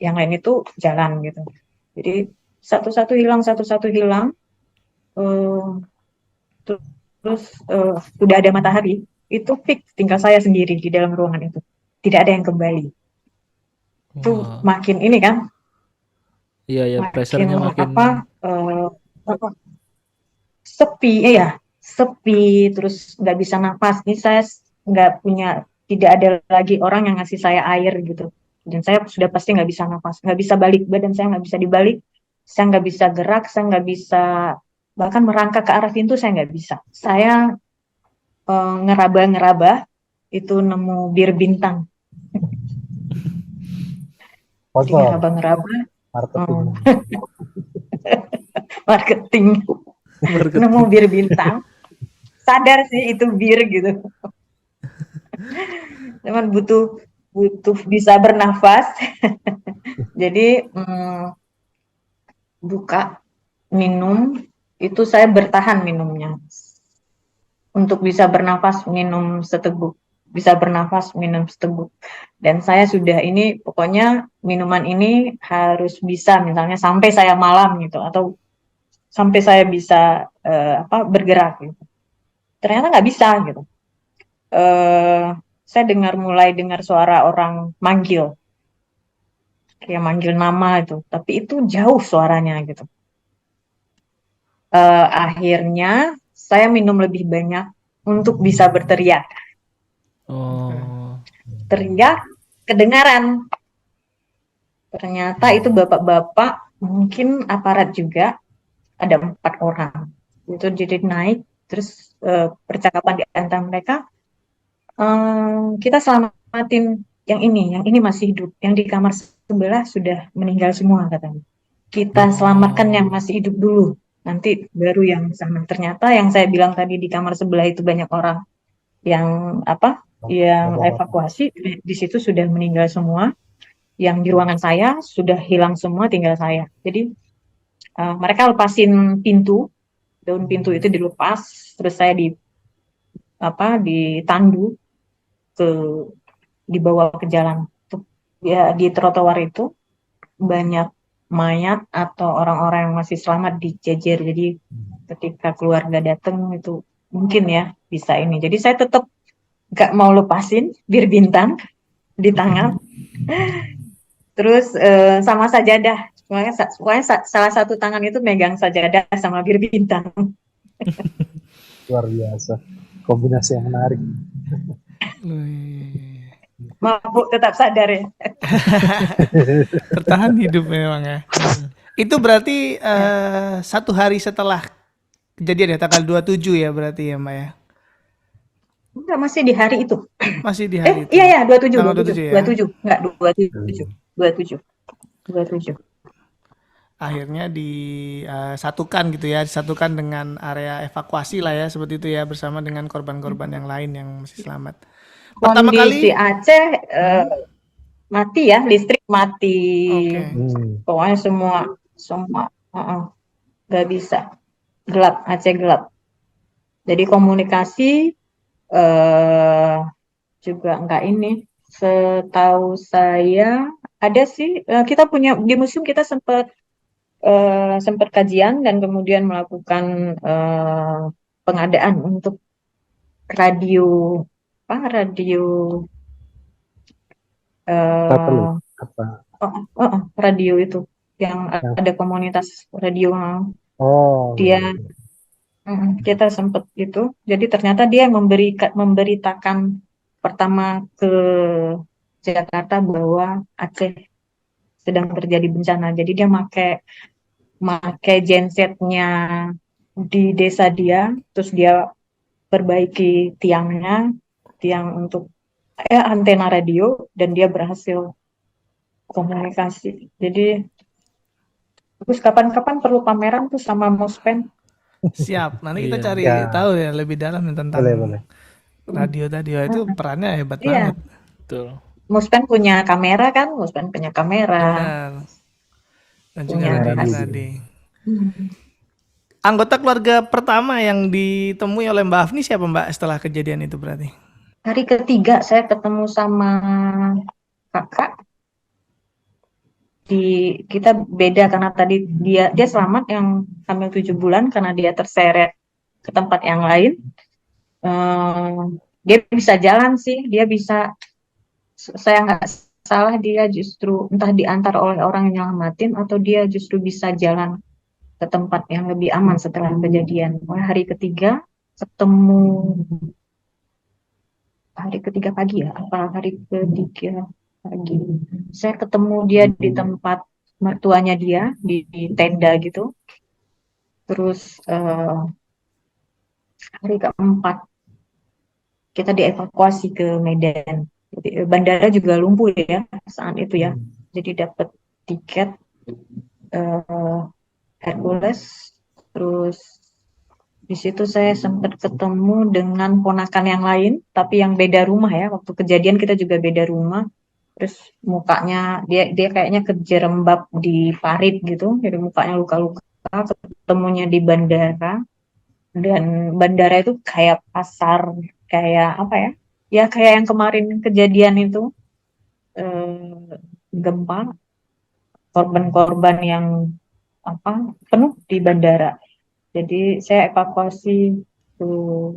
Yang lain itu jalan gitu. Jadi satu-satu hilang. Terus udah ada matahari, itu fix tinggal saya sendiri di dalam ruangan itu. Tidak ada yang kembali. Itu makin ini kan? Iya ya, pressure-nya makin apa? Sepi ya, sepi, terus nggak bisa nafas. Ini saya tidak ada lagi orang yang ngasih saya air gitu, dan saya sudah pasti nggak bisa nafas, nggak bisa balik badan, saya nggak bisa dibalik, saya nggak bisa gerak, saya nggak bisa bahkan merangkak ke arah pintu, saya nggak bisa. Saya ngeraba-ngeraba itu nemu bir bintang. Ngeraba-ngeraba marketing. Nemu bir bintang, sadar sih itu bir gitu. Cuman butuh bisa bernafas. Jadi buka, minum, itu saya bertahan minumnya. Untuk bisa bernafas minum seteguk, bisa bernafas minum seteguk. Dan saya sudah ini, pokoknya minuman ini harus bisa misalnya sampai saya malam gitu, atau sampai saya bisa bergerak gitu. ternyata nggak bisa gitu. Saya mulai dengar suara orang manggil, kayak manggil nama itu, tapi itu jauh suaranya gitu. Akhirnya saya minum lebih banyak untuk bisa berteriak. Oh. Teriak, kedengaran. Ternyata itu bapak-bapak, mungkin aparat juga, ada 4 orang. Itu jadi naik, terus percakapan di antara mereka, kita selamatin yang ini masih hidup, yang di kamar sebelah sudah meninggal semua katanya. Kita selamatkan yang masih hidup dulu, nanti baru yang sana. Ternyata yang saya bilang tadi di kamar sebelah itu banyak orang yang yang evakuasi, di situ sudah meninggal semua. Yang di ruangan saya sudah hilang semua, tinggal saya. Jadi mereka lepasin pintu, daun pintu itu dilepas, terus saya ditandu ke dibawa ke jalan. Ya, di trotoar itu banyak mayat atau orang-orang yang masih selamat dijejer. Jadi ketika keluarga datang itu mungkin ya bisa ini. Jadi saya tetap gak mau lepasin bir bintang di tangan. Terus sama sajadah. Pokoknya salah satu tangan itu megang sajadah sama bir bintang. Luar biasa. Kombinasi yang menarik. Mabuk tetap sadar ya. Tertahan hidup memang ya. Itu berarti 1 hari setelah kejadian ya, tanggal 27 ya berarti ya Mbak ya? Enggak, masih di hari itu. Masih di hari itu? Iya, 27, Tanggal 27 ya? 27. Enggak, 27. 27. Akhirnya disatukan gitu ya, disatukan dengan area evakuasi lah ya, seperti itu ya, bersama dengan korban-korban yang lain yang masih selamat. Pertama Kondisi kali, Aceh mati ya, listrik mati. oke. Pokoknya semua nggak bisa. Gelap, Aceh gelap. Jadi komunikasi juga nggak ini. Setahu saya ada sih, kita punya di museum, kita sempat kajian dan kemudian melakukan pengadaan untuk radio radio Satelit apa? radio itu yang ada komunitas radio. Oh, Dia iya. kita sempat itu, jadi ternyata dia memberitakan pertama ke Jakarta bahwa Aceh sedang terjadi bencana. Jadi dia make gensetnya di desa dia, terus dia perbaiki tiang untuk antena radio, dan dia berhasil komunikasi. Jadi terus kapan-kapan perlu pameran tuh sama Mospen. Siap, nanti kita Iya. cari Ya. tahu ya lebih dalam tentang Boleh. radio tadi. Wah, itu perannya hebat Iya, banget. Betul. Mospen punya kamera kan, Mospen punya kamera, Benar. Dan juga punya radio radio. tadi. Anggota keluarga pertama yang ditemui oleh Mbak Afni siapa Mbak setelah kejadian itu berarti? Hari ketiga saya ketemu sama kakak. Kita beda karena tadi dia selamat yang hamil 7 bulan karena dia terseret ke tempat yang lain. Dia bisa jalan sih, saya nggak salah, dia justru entah diantar oleh orang yang nyelamatin atau dia justru bisa jalan ke tempat yang lebih aman setelah kejadian. Hari ketiga ketemu, hari ketiga pagi ya, hari ketiga pagi. Saya ketemu dia di tempat mertuanya dia, di tenda gitu. Terus hari keempat kita dievakuasi ke Medan. Jadi, bandara juga lumpuh ya saat itu ya. Jadi dapat tiket Hercules. Terus di situ saya sempat ketemu dengan ponakan yang lain, tapi yang beda rumah ya. Waktu kejadian kita juga beda rumah. Terus mukanya dia kayaknya kejerembab di parit gitu, jadi mukanya luka-luka. Ketemunya di bandara, dan bandara itu kayak pasar, kayak apa ya? Ya kayak yang kemarin kejadian itu, gempa, korban-korban yang penuh di bandara. Jadi saya evakuasi tuh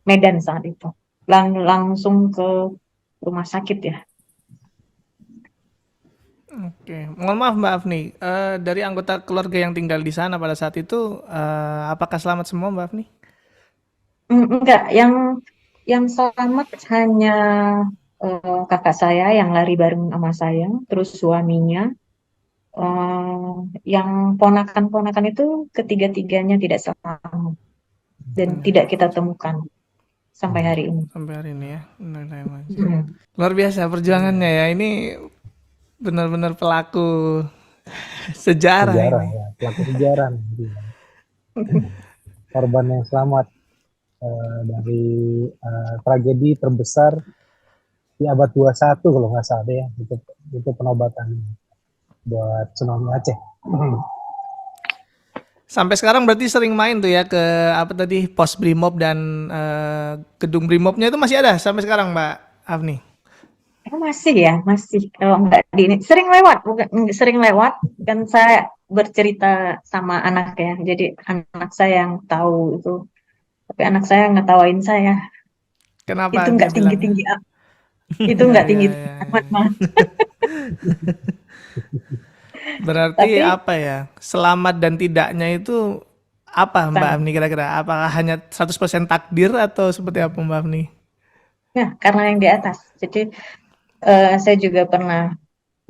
Medan saat itu. Langsung ke rumah sakit ya. Oke, mohon maaf Mbak Afni, dari anggota keluarga yang tinggal di sana pada saat itu, apakah selamat semua Mbak Afni? Enggak, yang selamat hanya kakak saya yang lari bareng sama saya, terus suaminya. Yang ponakan-ponakan itu ketiga-tiganya tidak selamat dan tidak kita temukan sampai hari ini. Sampai hari ini ya. Mm. Luar biasa perjuangannya ya. Ini benar-benar pelaku sejarah Sejarah ini. ya, pelaku sejarah nih. Korban yang selamat dari tragedi terbesar di abad 21 kalau nggak salah ya, itu penobatan buat tsunami Aceh. Sampai sekarang berarti sering main tuh ya ke apa tadi pos Brimob dan gedung Brimobnya itu masih ada sampai sekarang Mbak Afni. Masih ya, masih. Kalau nggak di ini sering lewat, bukan sering lewat. Kan saya bercerita sama anak ya, jadi anak saya yang tahu itu. Tapi anak saya ngetawain saya, itu Kenapa dia nggak bilang? tinggi-tinggi, itu Ya, nggak ya, tinggi ya, amat ya. mah. Berarti Tapi apa ya? Selamat dan tidaknya itu apa Mbak bukan. Afni kira-kira? Apakah hanya 100% takdir atau seperti apa Mbak Afni? Ya, karena yang di atas. Jadi saya juga pernah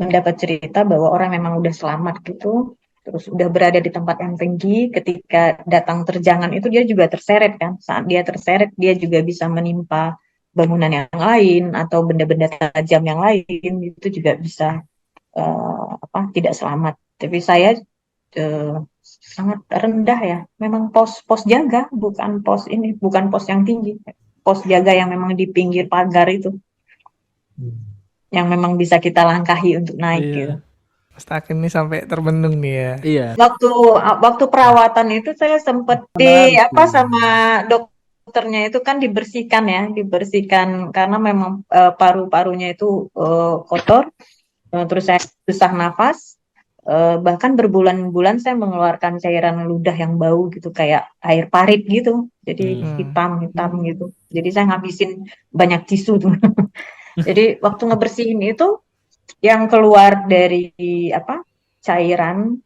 mendapat cerita bahwa orang memang udah selamat gitu, terus udah berada di tempat yang tinggi, ketika datang terjangan itu dia juga terseret kan. Saat dia terseret, dia juga bisa menimpa bangunan yang lain atau benda-benda tajam yang lain, itu juga bisa tidak selamat. Tapi saya sangat rendah ya. Memang pos jaga, bukan pos ini, bukan pos yang tinggi. Pos jaga yang memang di pinggir pagar itu, yang memang bisa kita langkahi untuk naik gitu. Iya. Mas Takin ini sampai terbendung nih ya. Iya. Waktu perawatan itu saya sempat sama dokternya itu kan dibersihkan karena memang paru-parunya itu kotor, terus saya susah nafas, bahkan berbulan-bulan saya mengeluarkan cairan ludah yang bau gitu kayak air parit gitu, jadi hitam-hitam gitu. Jadi saya ngabisin banyak tisu tuh. Jadi waktu ngebersihin itu yang keluar dari cairan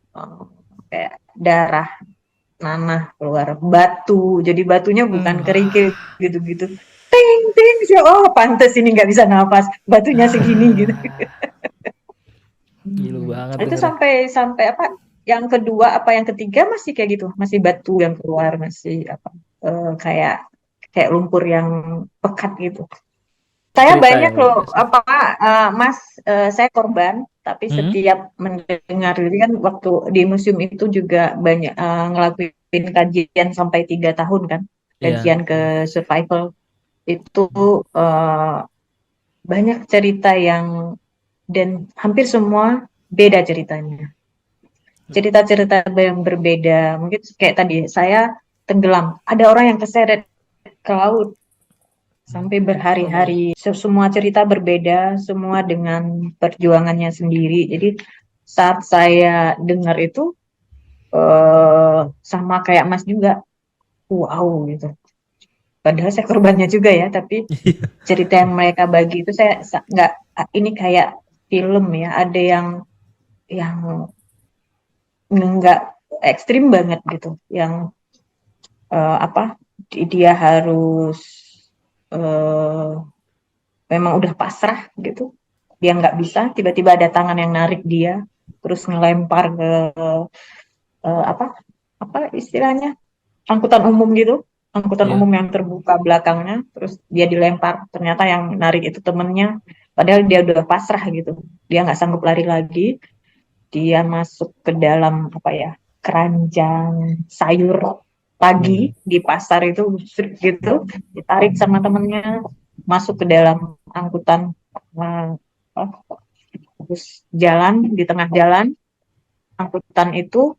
kayak darah, nanah, keluar batu. Jadi batunya bukan kerikil gitu-gitu. Ting ting, pantes ini nggak bisa nafas. Batunya segini gitu. Gilu banget Itu dengernya. sampai yang kedua yang ketiga masih kayak gitu, masih batu yang keluar, masih kayak lumpur yang pekat gitu. Saya Cerita banyak yang luar loh, biasa. Mas, saya korban, tapi setiap mendengar itu kan waktu di museum itu juga banyak ngelakuin kajian sampai 3 tahun kan, Iya. kajian ke survival itu banyak cerita dan hampir semua beda ceritanya. Cerita-cerita yang berbeda, mungkin kayak tadi saya tenggelam, ada orang yang keseret ke laut sampai berhari-hari. Semua cerita berbeda, semua dengan perjuangannya sendiri. Jadi saat saya dengar itu sama kayak Mas juga, wow gitu. Padahal saya korbannya juga ya, tapi cerita yang mereka bagi itu saya nggak, ini kayak film ya. Ada yang nggak ekstrim banget gitu, yang dia harus eh, memang udah pasrah gitu, dia nggak bisa, tiba-tiba ada tangan yang narik dia terus ngelempar ke apa istilahnya, angkutan umum gitu, angkutan Iya. umum yang terbuka belakangnya, terus dia dilempar, ternyata yang narik itu temennya, padahal dia udah pasrah gitu, dia nggak sanggup lari lagi, dia masuk ke dalam keranjang sayur pagi di pasar itu gitu, ditarik sama temennya masuk ke dalam angkutan, terus jalan di tengah jalan, angkutan itu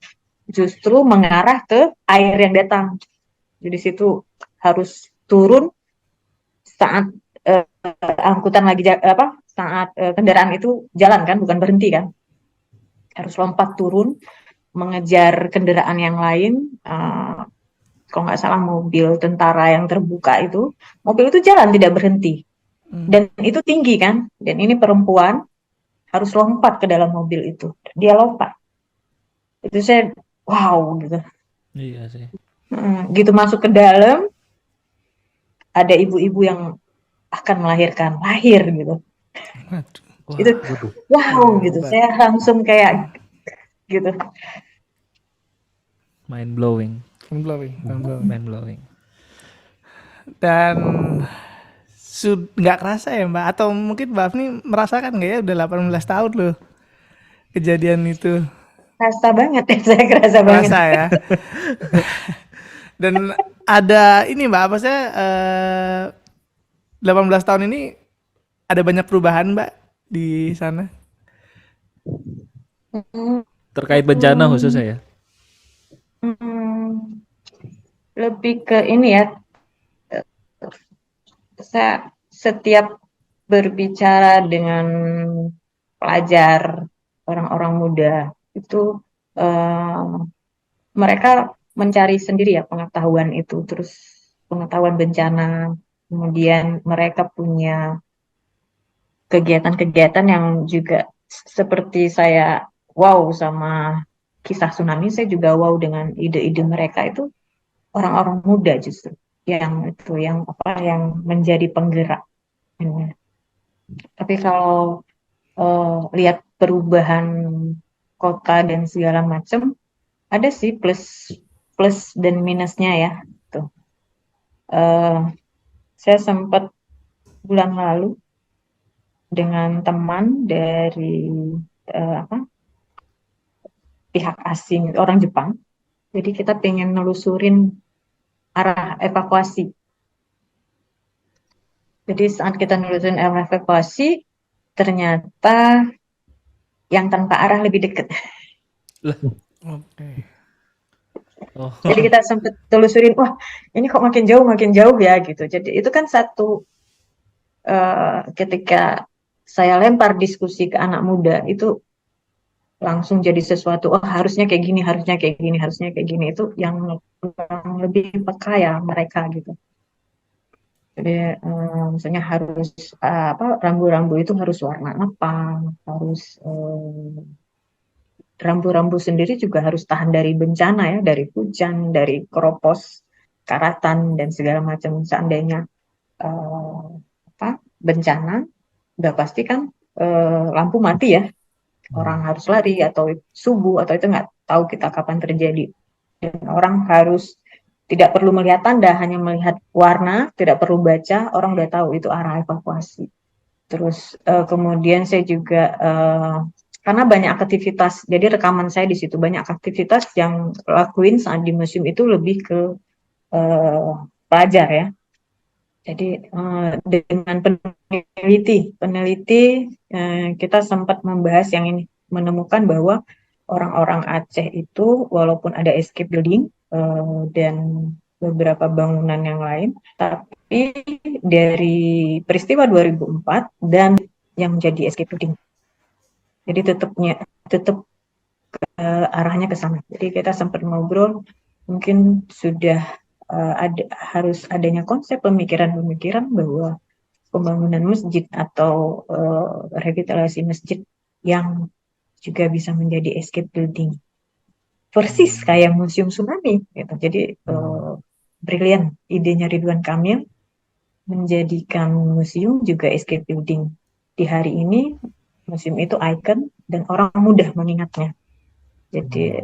justru mengarah ke air yang datang. Jadi situ harus turun saat angkutan lagi saat kendaraan itu jalan kan, bukan berhenti kan. Harus lompat turun mengejar kendaraan yang lain kalau nggak salah mobil tentara yang terbuka itu, mobil itu jalan tidak berhenti. Dan itu tinggi kan, dan ini perempuan harus lompat ke dalam mobil itu. Dia lompat. Itu saya, wow gitu. Iya sih. Gitu masuk ke dalam, ada ibu-ibu yang akan melahirkan, lahir gitu. Waduh. Itu wow gitu. Saya langsung kayak gitu. Mind blowing. Mind blowing. Dan nggak kerasa ya Mbak, atau mungkin Mbak Afni merasakan nggak ya, udah 18 tahun loh kejadian itu. Kerasa banget ya, saya kerasa banget. Kerasa ya. Dan ada ini Mbak, apa saya 18 tahun ini ada banyak perubahan Mbak di sana? Terkait bencana khususnya ya. Lebih ke ini ya, saya setiap berbicara dengan pelajar, orang-orang muda itu mereka mencari sendiri ya pengetahuan itu, terus pengetahuan bencana, kemudian mereka punya kegiatan-kegiatan yang juga seperti saya wow sama kisah tsunami, saya juga wow dengan ide-ide mereka itu, orang-orang muda justru yang itu yang menjadi penggerak. Tapi kalau lihat perubahan kota dan segala macam, ada sih plus dan minusnya ya. Tuh. Saya sempat bulan lalu dengan teman dari pihak asing, orang Jepang. Jadi kita pengen nelusurin arah evakuasi. Jadi saat kita nelusurin arah evakuasi, ternyata yang tanpa arah lebih dekat. Oke. Oh. Jadi kita sempat telusurin, wah ini kok makin jauh ya gitu. Jadi itu kan satu ketika saya lempar diskusi ke anak muda itu langsung jadi sesuatu, oh harusnya kayak gini, itu yang lebih peka ya mereka gitu. Jadi misalnya harus rambu-rambu itu harus warna apa, harus rambu-rambu sendiri juga harus tahan dari bencana ya, dari hujan, dari keropos, karatan dan segala macam. Seandainya bencana, udah pasti kan lampu mati ya, orang harus lari atau subuh atau itu nggak tahu kita kapan terjadi. Dan orang harus tidak perlu melihat tanda, hanya melihat warna, tidak perlu baca, orang udah tahu itu arah evakuasi. Terus kemudian saya juga karena banyak aktivitas, jadi rekaman saya di situ banyak aktivitas yang lakuin saat di museum itu lebih ke pelajar ya. Jadi dengan peneliti kita sempat membahas yang ini, menemukan bahwa orang-orang Aceh itu walaupun ada escape building dan beberapa bangunan yang lain, tapi dari peristiwa 2004 dan yang menjadi escape building. Jadi tetap arahnya ke sana. Jadi kita sempat ngobrol, mungkin sudah harus adanya konsep pemikiran-pemikiran bahwa pembangunan masjid atau revitalisasi masjid yang juga bisa menjadi escape building. Persis kayak museum tsunami gitu. Jadi brilian idenya Ridwan Kamil menjadikan museum juga escape building. Di hari ini museum itu ikon dan orang mudah mengingatnya. Jadi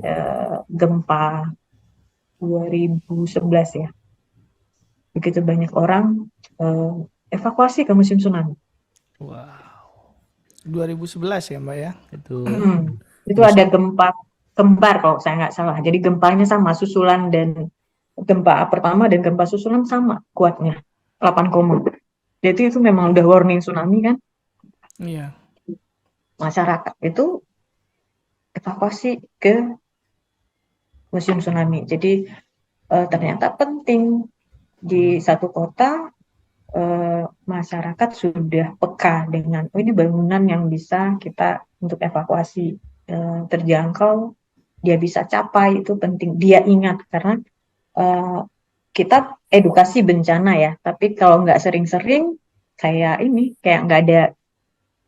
gempa 2011 ya. Begitu banyak orang evakuasi ke museum tsunami. Wow. 2011 ya Mbak ya? Itu ada gempa kembar kalau saya nggak salah. Jadi gempanya sama, susulan dan gempa pertama dan gempa susulan sama kuatnya 8, jadi itu memang udah warning tsunami kan. Iya. Masyarakat itu evakuasi ke museum tsunami. Jadi ternyata penting di satu kota masyarakat sudah peka dengan ini bangunan yang bisa kita untuk evakuasi terjangkau, dia bisa capai, itu penting dia ingat karena kita edukasi bencana ya, tapi kalau nggak sering-sering kayak nggak ada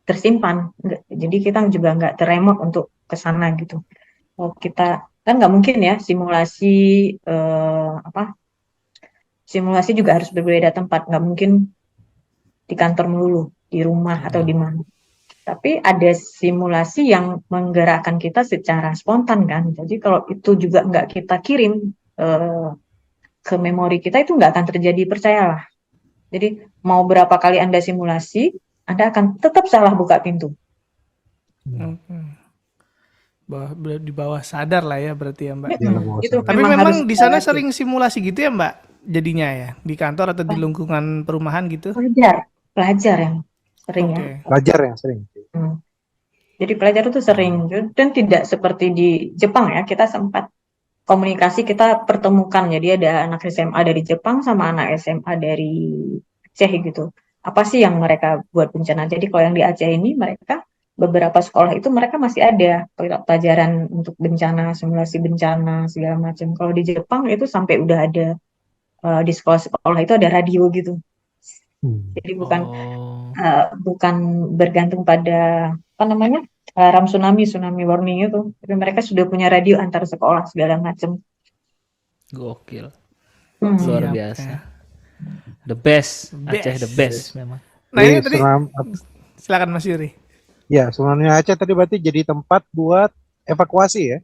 tersimpan. Jadi kita juga nggak teremot untuk ke sana gitu. Kalau kita kan nggak mungkin ya simulasi simulasi juga harus berbeda tempat, nggak mungkin di kantor melulu, di rumah atau di mana. Tapi ada simulasi yang menggerakkan kita secara spontan kan. Jadi kalau itu juga nggak kita kirim ke memori kita, itu nggak akan terjadi, percayalah. Jadi mau berapa kali Anda simulasi, Anda akan tetap salah buka pintu. Di bawah sadar lah ya berarti ya Mbak. Itu Tapi memang memang harus di sana dilatih. sering simulasi gitu ya Mbak jadinya ya, di kantor atau di lingkungan perumahan gitu? Pelajar yang sering ya. Oke. Pelajar yang sering. Jadi pelajar itu sering, dan tidak seperti di Jepang ya, kita sempat komunikasi, kita pertemukan, jadi ada anak SMA dari Jepang sama anak SMA dari Aceh gitu. Apa sih yang mereka buat bencana? Jadi kalau yang di Aceh ini, mereka beberapa sekolah itu mereka masih ada pelajaran untuk bencana, simulasi bencana segala macam. Kalau di Jepang itu sampai udah ada di sekolah-sekolah itu ada radio gitu. Jadi bukan bergantung pada apa namanya alarm tsunami warning itu, tapi mereka sudah punya radio antar sekolah segala macam. Gokil. Hmm. Luar Siap, biasa. ya. The best. Best. Aceh the best memang. Nah ini tadi tsunami, silakan Mas Yuri. ya tsunami Aceh tadi berarti jadi tempat buat evakuasi ya,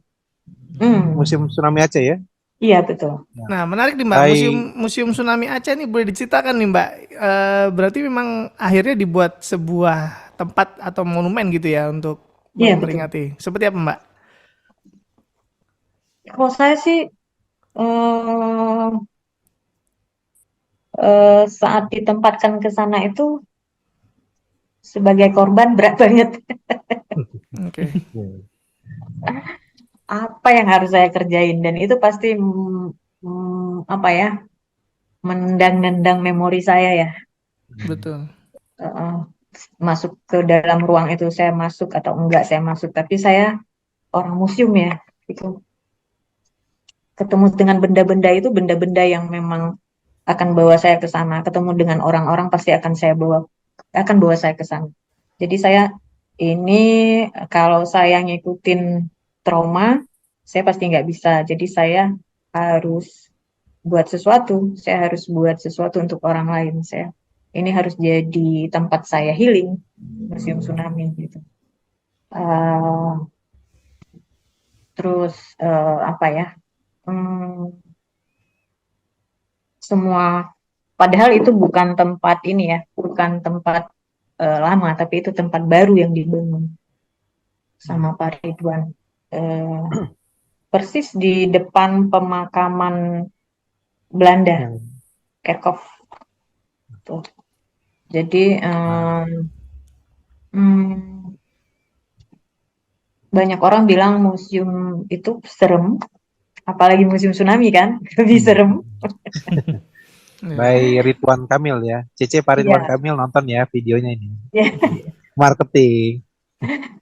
musim tsunami Aceh ya. Iya betul. Nah menarik nih Mbak, Baik. museum tsunami Aceh ini boleh diceritakan nih Mbak. Berarti memang akhirnya dibuat sebuah tempat atau monumen gitu ya untuk Iya, memperingati. Seperti apa Mbak? Kalau saya sih saat ditempatkan ke sana itu sebagai korban berat banget. Oke. Apa yang harus saya kerjain, dan itu pasti apa ya, menendang-nendang memori saya ya. Betul. Masuk ke dalam ruang itu, saya masuk atau enggak saya masuk, tapi saya orang museum ya, itu ketemu dengan benda-benda itu, benda-benda yang memang akan bawa saya ke sana, ketemu dengan orang-orang pasti akan bawa saya ke sana. Jadi saya ini kalau saya ngikutin trauma, saya pasti nggak bisa. Jadi saya harus saya harus buat sesuatu untuk orang lain. Ini harus jadi tempat saya healing, museum tsunami gitu. Terus apa ya? Semua, padahal itu bukan tempat ini ya, bukan tempat lama, tapi itu tempat baru yang dibangun sama Pak Ridwan. Persis di depan pemakaman Belanda, Kerkhof. Tuh. Jadi banyak orang bilang museum itu serem, apalagi museum tsunami kan, lebih serem. By Ridwan Kamil ya. Cece Pak Ridwan Kamil nonton ya videonya ini. Marketing.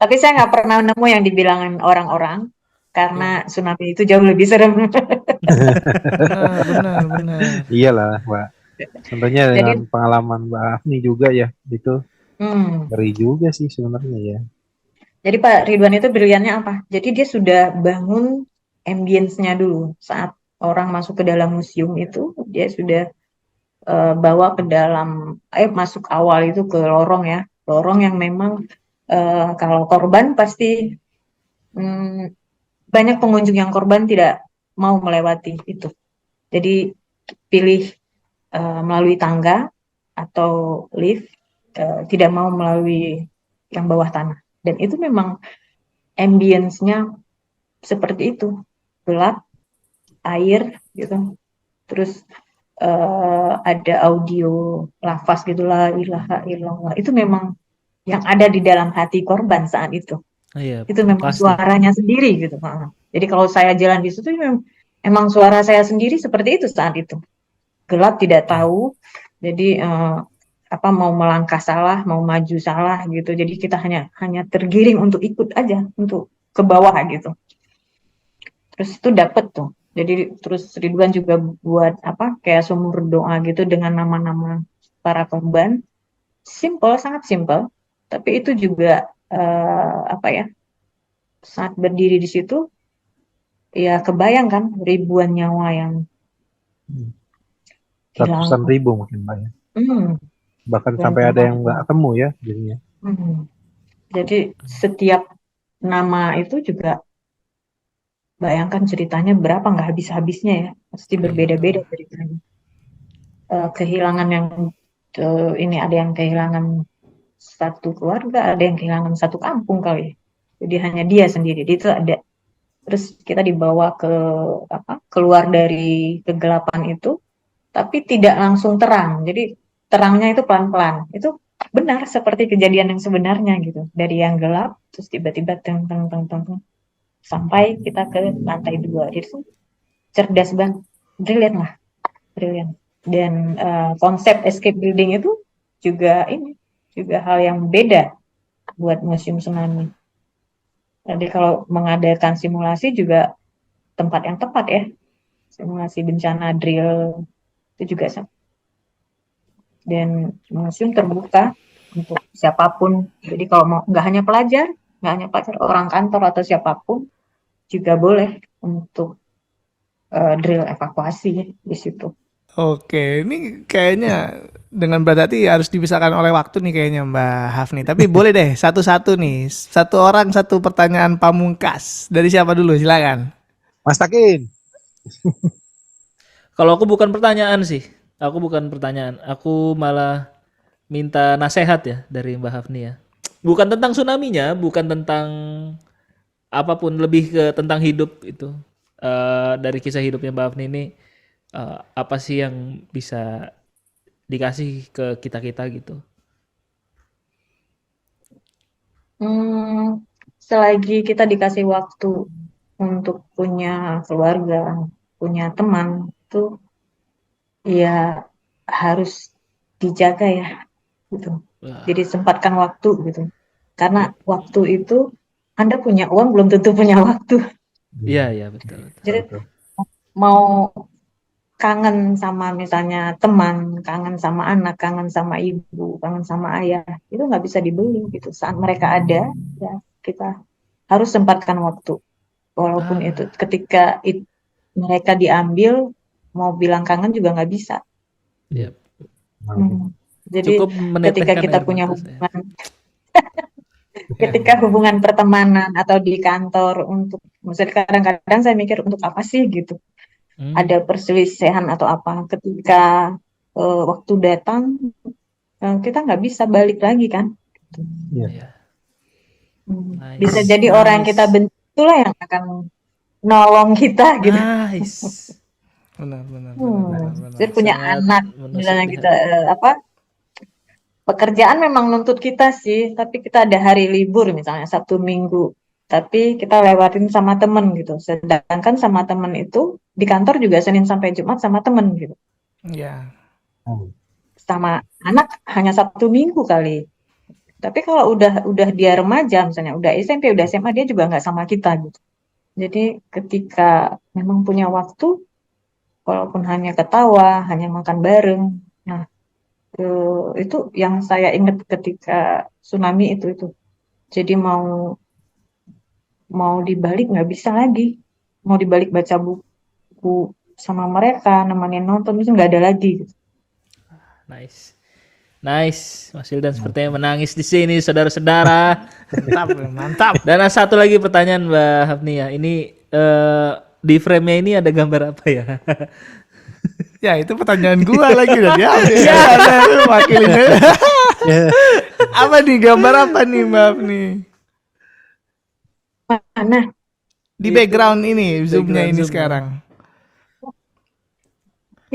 Tapi saya nggak pernah nemu yang dibilangin orang-orang, karena tsunami itu jauh lebih serem. Benar. Iyalah, Mbak. Tentunya dengan pengalaman Mbak Afni juga ya, itu ngeri juga sih sebenarnya ya. Jadi Pak Ridwan itu briliannya apa? Jadi dia sudah bangun ambience-nya dulu. Saat orang masuk ke dalam museum itu, dia sudah bawa ke dalam, masuk awal itu ke lorong ya. Lorong yang memang kalau korban pasti banyak pengunjung yang korban tidak mau melewati itu. Jadi pilih melalui tangga atau lift, tidak mau melalui yang bawah tanah. Dan itu memang ambience-nya seperti itu, gelap, air gitu, terus ada audio lafaz gitu, la ilaha illallah, itu memang yang ada di dalam hati korban saat itu. Itu memang pasti suaranya sendiri gitu. Jadi kalau saya jalan di situ memang suara saya sendiri seperti itu saat itu, gelap, tidak tahu, jadi mau melangkah salah, mau maju salah gitu. Jadi kita hanya tergiring untuk ikut aja, untuk ke bawah gitu. Terus itu dapet tuh Jadi terus Ridwan juga buat apa kayak sumur doa gitu dengan nama-nama para korban. Simple, sangat simple. Tapi itu juga apa ya, saat berdiri di situ ya kebayang kan ribuan nyawa yang Ratusan hilang. ribu mungkin Mbak ya. Hmm, Bahkan dan sampai ada yang termasuk. nggak ketemu ya jadinya. Jadi setiap nama itu juga bayangkan ceritanya berapa nggak habis-habisnya ya. Pasti Iya berbeda-beda betul. ceritanya. Kehilangan yang ini ada yang kehilangan satu keluarga, ada yang kehilangan satu kampung kali. Jadi hanya dia sendiri. Dia itu ada. Terus kita dibawa ke apa? Keluar dari kegelapan itu, tapi tidak langsung terang. Jadi terangnya itu pelan-pelan. Itu benar seperti kejadian yang sebenarnya gitu. Dari yang gelap, terus tiba-tiba teng teng teng teng teng, sampai kita ke lantai 2. Itu cerdas banget, brilian lah, brilian. Dan konsep escape building itu juga ini juga hal yang beda buat museum tsunami. Jadi kalau mengadakan simulasi juga tempat yang tepat ya, simulasi bencana drill itu juga dan museum terbuka untuk siapapun. Jadi kalau mau nggak hanya pelajar, orang kantor atau siapapun juga boleh untuk drill evakuasi di situ. Oke, ini kayaknya dengan berarti harus dipisahkan oleh waktu nih kayaknya Mbak Hafni. Tapi boleh deh satu-satu nih, satu orang satu pertanyaan pamungkas. Dari siapa dulu? Silakan. Mas Takin. Kalau aku bukan pertanyaan sih. Aku bukan pertanyaan. Aku malah minta nasehat ya dari Mbak Hafni ya. Bukan tentang tsunami-nya, bukan tentang apapun, lebih ke tentang hidup itu. Dari kisah hidupnya Mbak Hafni ini apa sih yang bisa dikasih ke kita-kita gitu. Selagi kita dikasih waktu untuk punya keluarga, punya teman, itu ya harus dijaga ya gitu. Jadi Wah, sempatkan waktu gitu. Karena iya. waktu itu Anda punya uang belum tentu punya waktu. Iya, iya betul, betul. Jadi Betul. mau kangen sama misalnya teman, kangen sama anak, kangen sama ibu, kangen sama ayah, itu nggak bisa dibeli gitu. Saat mereka ada, ya kita harus sempatkan waktu. Walaupun itu Ah, ketika mereka diambil, mau bilang kangen juga nggak bisa. Iya. iya. Hmm. Jadi Cukup ketika meneteskan kita air punya mata saya. hubungan, ketika hubungan pertemanan atau di kantor untuk, misalnya kadang-kadang saya mikir untuk apa sih gitu. Hmm, Ada perselisihan atau apa. Ketika waktu datang, kita nggak bisa balik lagi kan. Iya. iya. Bisa Nice, jadi orang yang kita nice, benci itulah yang akan nolong kita gitu. nice. Benar, benar, benar, benar, benar. Jadi punya Sangat anak, menusuk misalnya di kita hati. apa pekerjaan memang nuntut kita sih, tapi kita ada hari libur misalnya Sabtu Minggu, tapi kita lewatin sama temen gitu. Sedangkan sama temen itu di kantor juga Senin sampai Jumat sama temen gitu. Ya, Hmm. Sama anak hanya Sabtu Minggu kali. Tapi kalau udah dia remaja misalnya, udah SMP, udah SMA dia juga nggak sama kita gitu. Jadi ketika memang punya waktu, walaupun hanya ketawa, hanya makan bareng, nah itu yang saya ingat ketika tsunami itu. Jadi mau mau dibalik nggak bisa lagi, mau dibalik baca buku sama mereka, nemenin nonton itu nggak ada lagi gitu. Nice. Nice. Mas Hildan sepertinya menangis di sini, saudara-saudara. mantap, mantap. Dan ada satu lagi pertanyaan Mbak Hafni ya. Ini di frame-nya ini ada gambar apa ya? Ya itu pertanyaan gua lagi dan ya. Ya, ada wakilnya. Apa nih gambar apa nih Mbak nih? Mana Di Itu background ini, zoomnya background ini zoom-nya. sekarang.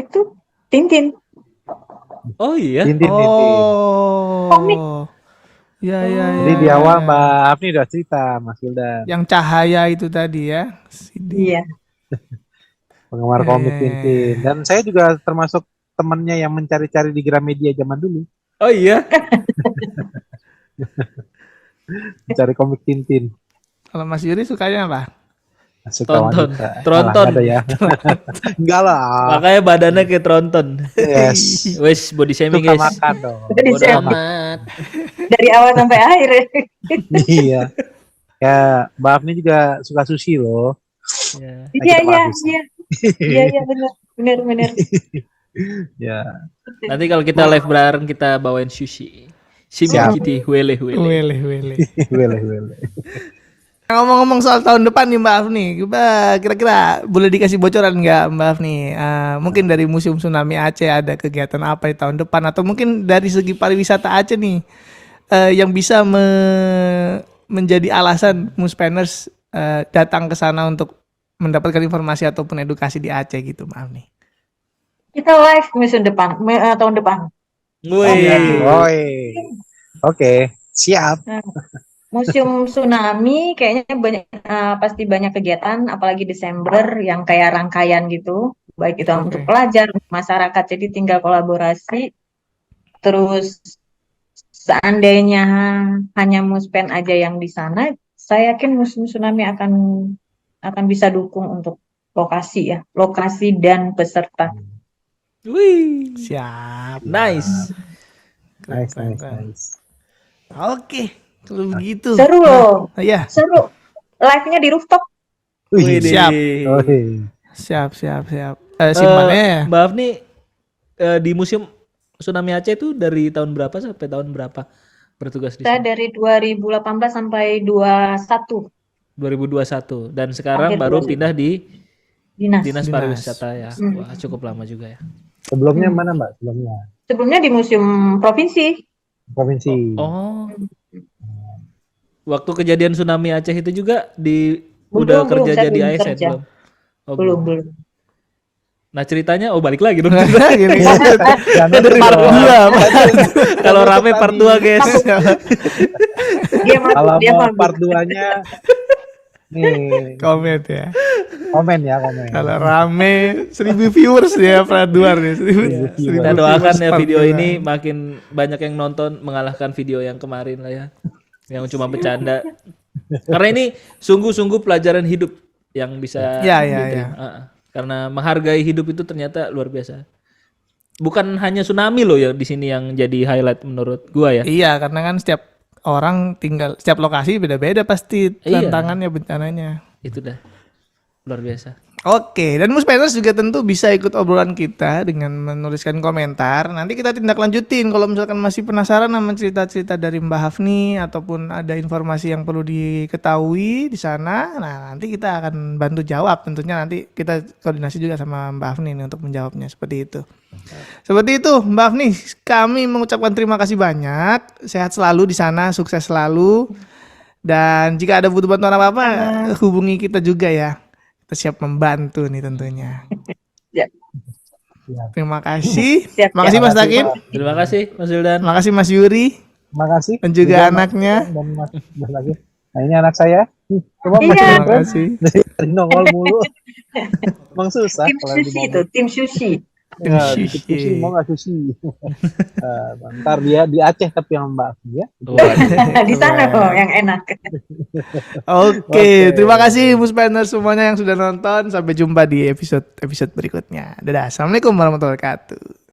itu Tintin Oh iya. Tintin, Tintin. komik. Oh, ya, ya, Jadi ya, di Oh. ya, awal ya. Mbak Afni udah cerita Mas Wildan, Yang cahaya itu tadi ya. Sini. Iya. penggemar Ya, komik ya, ya, Tintin. Dan ya. saya juga termasuk temannya yang mencari-cari di Gramedia zaman dulu, Oh iya. mencari komik Tintin. Kalau Mas Yuri sukanya apa? Suka Tonton. wanita. Tronton. Alah, nggak ada ya. Enggak lah. Makanya badannya kayak tronton. Yes. Wes body shaming Suka guys. makan dong. Jadi Bodo saya amat. dari awal sampai akhir. Iya. Ya, Mbak Afni juga suka sushi loh. Ya. Iya, kita iya, bahas sushi. iya, benar. Ya, Nanti kalau kita live bareng kita bawain sushi. Siap. Simikiti wele. Wele. wele. Ngomong-ngomong soal tahun depan nih Mbak Afni, kira-kira boleh dikasih bocoran nggak Mbak Afni? Mungkin dari Museum Tsunami Aceh ada kegiatan apa di tahun depan, atau mungkin dari segi pariwisata Aceh nih yang bisa menjadi alasan Muspenners datang ke sana untuk mendapatkan informasi ataupun edukasi di Aceh gitu Mbak Afni. Kita live tahun depan. Wih. Oi. Oke, siap. Museum Tsunami kayaknya pasti banyak kegiatan, apalagi Desember yang kayak rangkaian gitu, baik itu untuk pelajar, masyarakat. Jadi tinggal kolaborasi. Terus seandainya hanya Muspen aja yang di sana, saya yakin Museum Tsunami akan bisa dukung untuk lokasi dan peserta. Wih. Siap. Nice. Nice. Oke, kalau begitu. Seru loh, Iya, seru. Live-nya di rooftop. Wih, siap. Oi. siap. Simpannya ya. Mbak Afni di Museum Tsunami Aceh itu dari tahun berapa sampai tahun berapa bertugas di Saya sana? dari 2018 sampai 21 2021 dan sekarang Akhir baru 21. pindah di dinas. Dinas Pariwisata ya. Hmm. Wah, cukup lama juga ya. Sebelumnya mana Mbak? Sebelumnya di Museum Provinsi. Provinsi. Oh. Waktu kejadian tsunami Aceh itu juga Belum, udah kerja saya jadi belum ASN kerja. belum? Oh, Belum. Nah, ceritanya balik lagi dong. Gini. Jangan Dari dong. part 2. Kalau rame part 2, guys. Kalau Dia mau mabuk. part 2-nya nih, Komen ya. komen. Kalau rame 1000 viewers ya part 2 nih. 1000 Kita doakan ya part video 2. ini makin banyak yang nonton mengalahkan video yang kemarin lah ya. Yang cuma bercanda. Karena ini sungguh-sungguh pelajaran hidup yang bisa Ya. diterima. Karena menghargai hidup itu ternyata luar biasa. Bukan hanya tsunami loh ya di sini yang jadi highlight menurut gua ya. Iya, karena kan setiap orang tinggal, setiap lokasi beda-beda pasti Iya. tantangannya, bencananya. Itu dah luar biasa. Oke, dan Muspenners juga tentu bisa ikut obrolan kita dengan menuliskan komentar. Nanti kita tindak lanjutin kalau misalkan masih penasaran sama cerita-cerita dari Mbak Hafni ataupun ada informasi yang perlu diketahui di sana. Nah, nanti kita akan bantu jawab. Tentunya nanti kita koordinasi juga sama Mbak Hafni nih untuk menjawabnya seperti itu. Seperti itu, Mbak Hafni, kami mengucapkan terima kasih banyak. Sehat selalu di sana, sukses selalu. Dan jika ada butuh bantuan apa-apa, hubungi kita juga ya. Kita siap membantu nih tentunya. Ya. Terima kasih. Siap, Makasih Mas Takin. Terima kasih Mas Wildan. Makasih Mas Yuri Makasih. dan juga anaknya. Dan Mas lagi. Nah, ini anak saya. Coba Iya. Terima kasih. dari nongol mulu. Emang susah Tim kalau lagi sushi ngomong. itu, tim sushi. Ya, Sushi. dikit sushi, mau nggak sushi? Ntar dia di Aceh tapi yang Mbak Afni ya. Di sana loh yang enak. Oke, terima kasih Muspenners semuanya yang sudah nonton. Sampai jumpa di episode berikutnya. Dadah. Assalamualaikum warahmatullahi wabarakatuh.